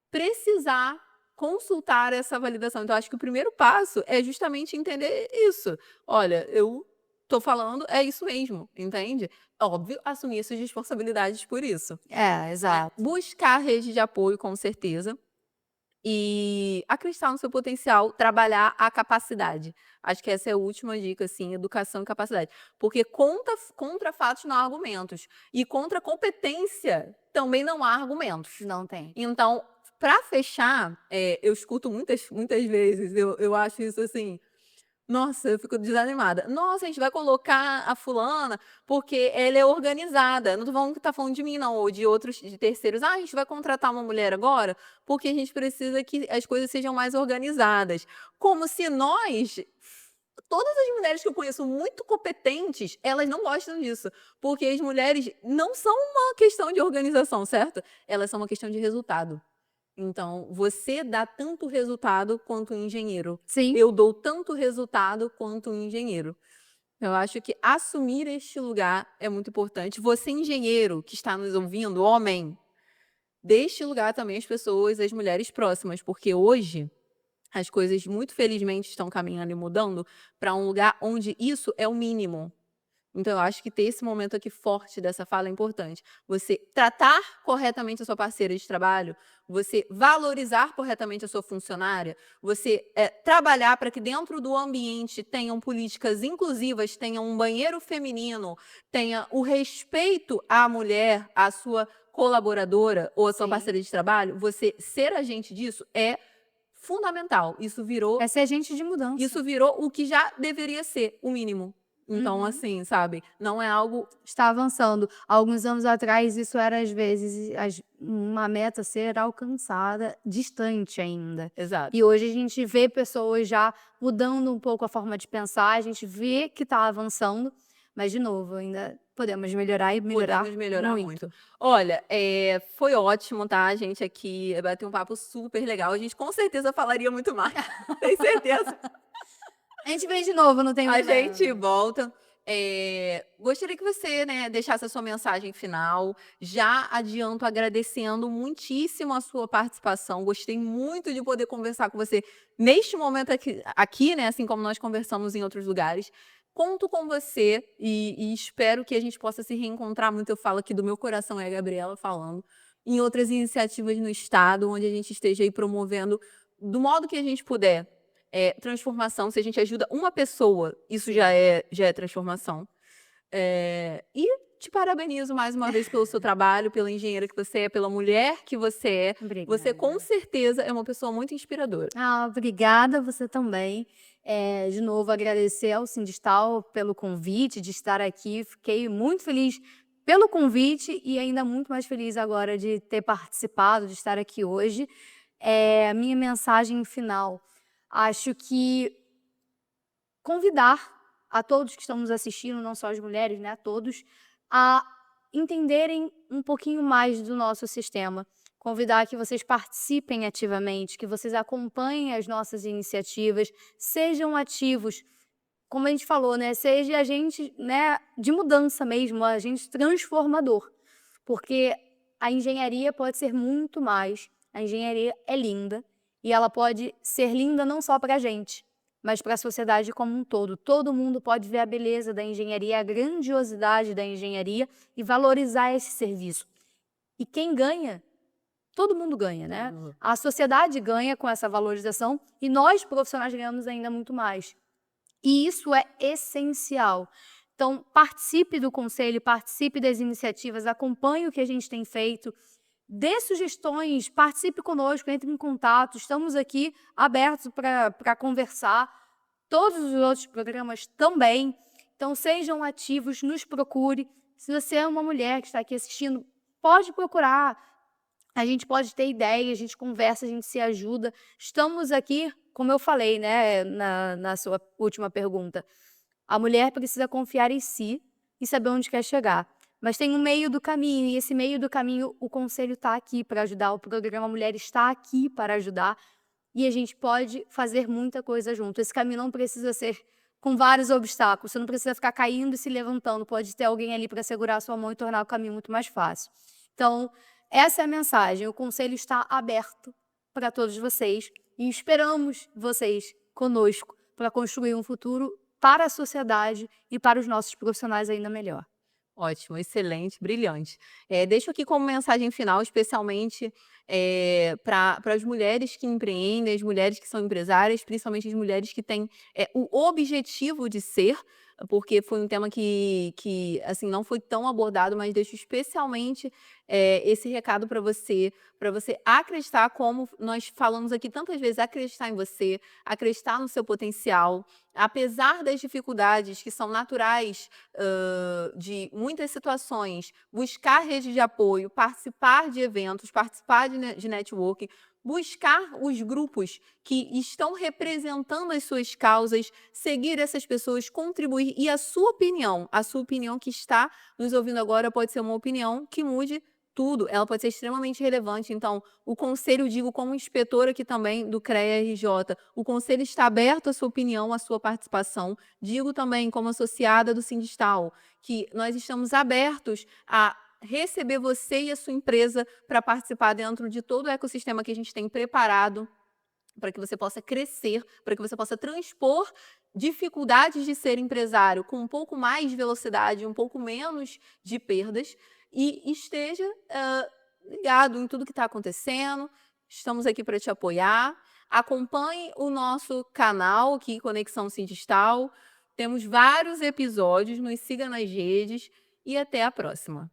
precisar consultar essa validação. Então, acho que o primeiro passo é justamente entender isso. Olha, eu tô falando, é isso mesmo, entende? Óbvio, assumir essas responsabilidades por isso. É, exato. Buscar rede de apoio, com certeza. E acreditar no seu potencial, trabalhar a capacidade. Acho que essa é a última dica, assim, educação e capacidade. Porque contra fatos não há argumentos. E contra competência também não há argumentos. Não tem. Então, para fechar, eu escuto muitas vezes, eu acho isso assim, nossa, eu fico desanimada. Nossa, a gente vai colocar a fulana porque ela é organizada. Não tô falando que tá falando de mim, não, ou de outros, de terceiros. Ah, a gente vai contratar uma mulher agora porque a gente precisa que as coisas sejam mais organizadas. Como se nós, todas as mulheres que eu conheço muito competentes, elas não gostam disso. Porque as mulheres não são uma questão de organização, certo? Elas são uma questão de resultado. Então, você dá tanto resultado quanto um engenheiro. Sim. Eu dou tanto resultado quanto um engenheiro. Eu acho que assumir este lugar é muito importante. Você, engenheiro, que está nos ouvindo, homem, dê este lugar também às pessoas, às mulheres próximas, porque hoje as coisas, muito felizmente, estão caminhando e mudando para um lugar onde isso é o mínimo. Então, eu acho que ter esse momento aqui forte dessa fala é importante. Você tratar corretamente a sua parceira de trabalho, você valorizar corretamente a sua funcionária, você trabalhar para que dentro do ambiente tenham políticas inclusivas, tenha um banheiro feminino, tenha o respeito à mulher, à sua colaboradora ou à sua Sim. parceira de trabalho, você ser agente disso é fundamental. Isso virou É ser agente de mudança. isso virou o que já deveria ser o mínimo. Então, assim, sabe, não é algo Está avançando. Há alguns anos atrás, isso era, às vezes, uma meta a ser alcançada, distante ainda. exato. E hoje a gente vê pessoas já mudando um pouco a forma de pensar, a gente vê que está avançando, mas, de novo, ainda podemos melhorar e melhorar Podemos melhorar muito. muito. Olha, foi ótimo, tá, a gente aqui bater um papo super legal. A gente com certeza falaria muito mais, tenho certeza. A gente vem de novo, não tem A problema. gente volta. Gostaria que você, né, deixasse a sua mensagem final. Já adianto agradecendo muitíssimo a sua participação. Gostei muito de poder conversar com você neste momento aqui, né, assim como nós conversamos em outros lugares. Conto com você e espero que a gente possa se reencontrar muito. Eu falo aqui do meu coração, é a Gabriela falando, em outras iniciativas no estado, onde a gente esteja aí promovendo do modo que a gente puder transformação. Se a gente ajuda uma pessoa, isso já é transformação. E te parabenizo mais uma vez pelo seu trabalho, pela engenheira que você é, pela mulher que você é. Obrigada. Você, com certeza, é uma pessoa muito inspiradora. Ah, obrigada, você também. De novo, agradecer ao Sindistal pelo convite de estar aqui. Fiquei muito feliz pelo convite e ainda muito mais feliz agora de ter participado, de estar aqui hoje. A minha mensagem final, acho que convidar a todos que estão nos assistindo, não só as mulheres, né, a todos, a entenderem um pouquinho mais do nosso sistema. Convidar que vocês participem ativamente, que vocês acompanhem as nossas iniciativas, sejam ativos. Como a gente falou, né, seja agente, né, de mudança mesmo, agente transformador. Porque a engenharia pode ser muito mais. A engenharia é linda e ela pode ser linda não só para a gente, mas para a sociedade como um todo. Todo mundo pode ver a beleza da engenharia, a grandiosidade da engenharia e valorizar esse serviço. E quem ganha? Todo mundo ganha, né? A sociedade ganha com essa valorização e nós, profissionais, ganhamos ainda muito mais. E isso é essencial. Então, participe do conselho, participe das iniciativas, acompanhe o que a gente tem feito, dê sugestões, participe conosco, entre em contato. Estamos aqui abertos para conversar. Todos os outros programas também. Então, sejam ativos, nos procure. Se você é uma mulher que está aqui assistindo, pode procurar. A gente pode ter ideia, a gente conversa, a gente se ajuda. Estamos aqui, como eu falei, né, na sua última pergunta. A mulher precisa confiar em si e saber onde quer chegar. Mas tem um meio do caminho, e esse meio do caminho, o conselho está aqui para ajudar, o programa Mulher está aqui para ajudar, e a gente pode fazer muita coisa junto. Esse caminho não precisa ser com vários obstáculos, você não precisa ficar caindo e se levantando, pode ter alguém ali para segurar a sua mão e tornar o caminho muito mais fácil. Então, essa é a mensagem, o conselho está aberto para todos vocês e esperamos vocês conosco para construir um futuro para a sociedade e para os nossos profissionais ainda melhor. Ótimo, excelente, brilhante. Deixo aqui como mensagem final, especialmente, para as mulheres que empreendem, as mulheres que são empresárias, principalmente as mulheres que têm, o objetivo de ser, porque foi um tema que, assim, não foi tão abordado, mas deixo especialmente, esse recado para você acreditar, como nós falamos aqui tantas vezes, acreditar em você, acreditar no seu potencial, apesar das dificuldades que são naturais, de muitas situações, buscar rede de apoio, participar de eventos, participar de networking, buscar os grupos que estão representando as suas causas, seguir essas pessoas, contribuir e a sua opinião que está nos ouvindo agora pode ser uma opinião que mude tudo, ela pode ser extremamente relevante. Então, o conselho, digo como inspetora aqui também do CREA-RJ, o conselho está aberto à sua opinião, à sua participação. Digo também como associada do Sindistal, que nós estamos abertos a receber você e a sua empresa para participar dentro de todo o ecossistema que a gente tem preparado para que você possa crescer, para que você possa transpor dificuldades de ser empresário com um pouco mais de velocidade, um pouco menos de perdas e esteja ligado em tudo que está acontecendo. Estamos aqui para te apoiar. Acompanhe o nosso canal aqui, Conexão Sindistal. Temos vários episódios, nos siga nas redes e até a próxima.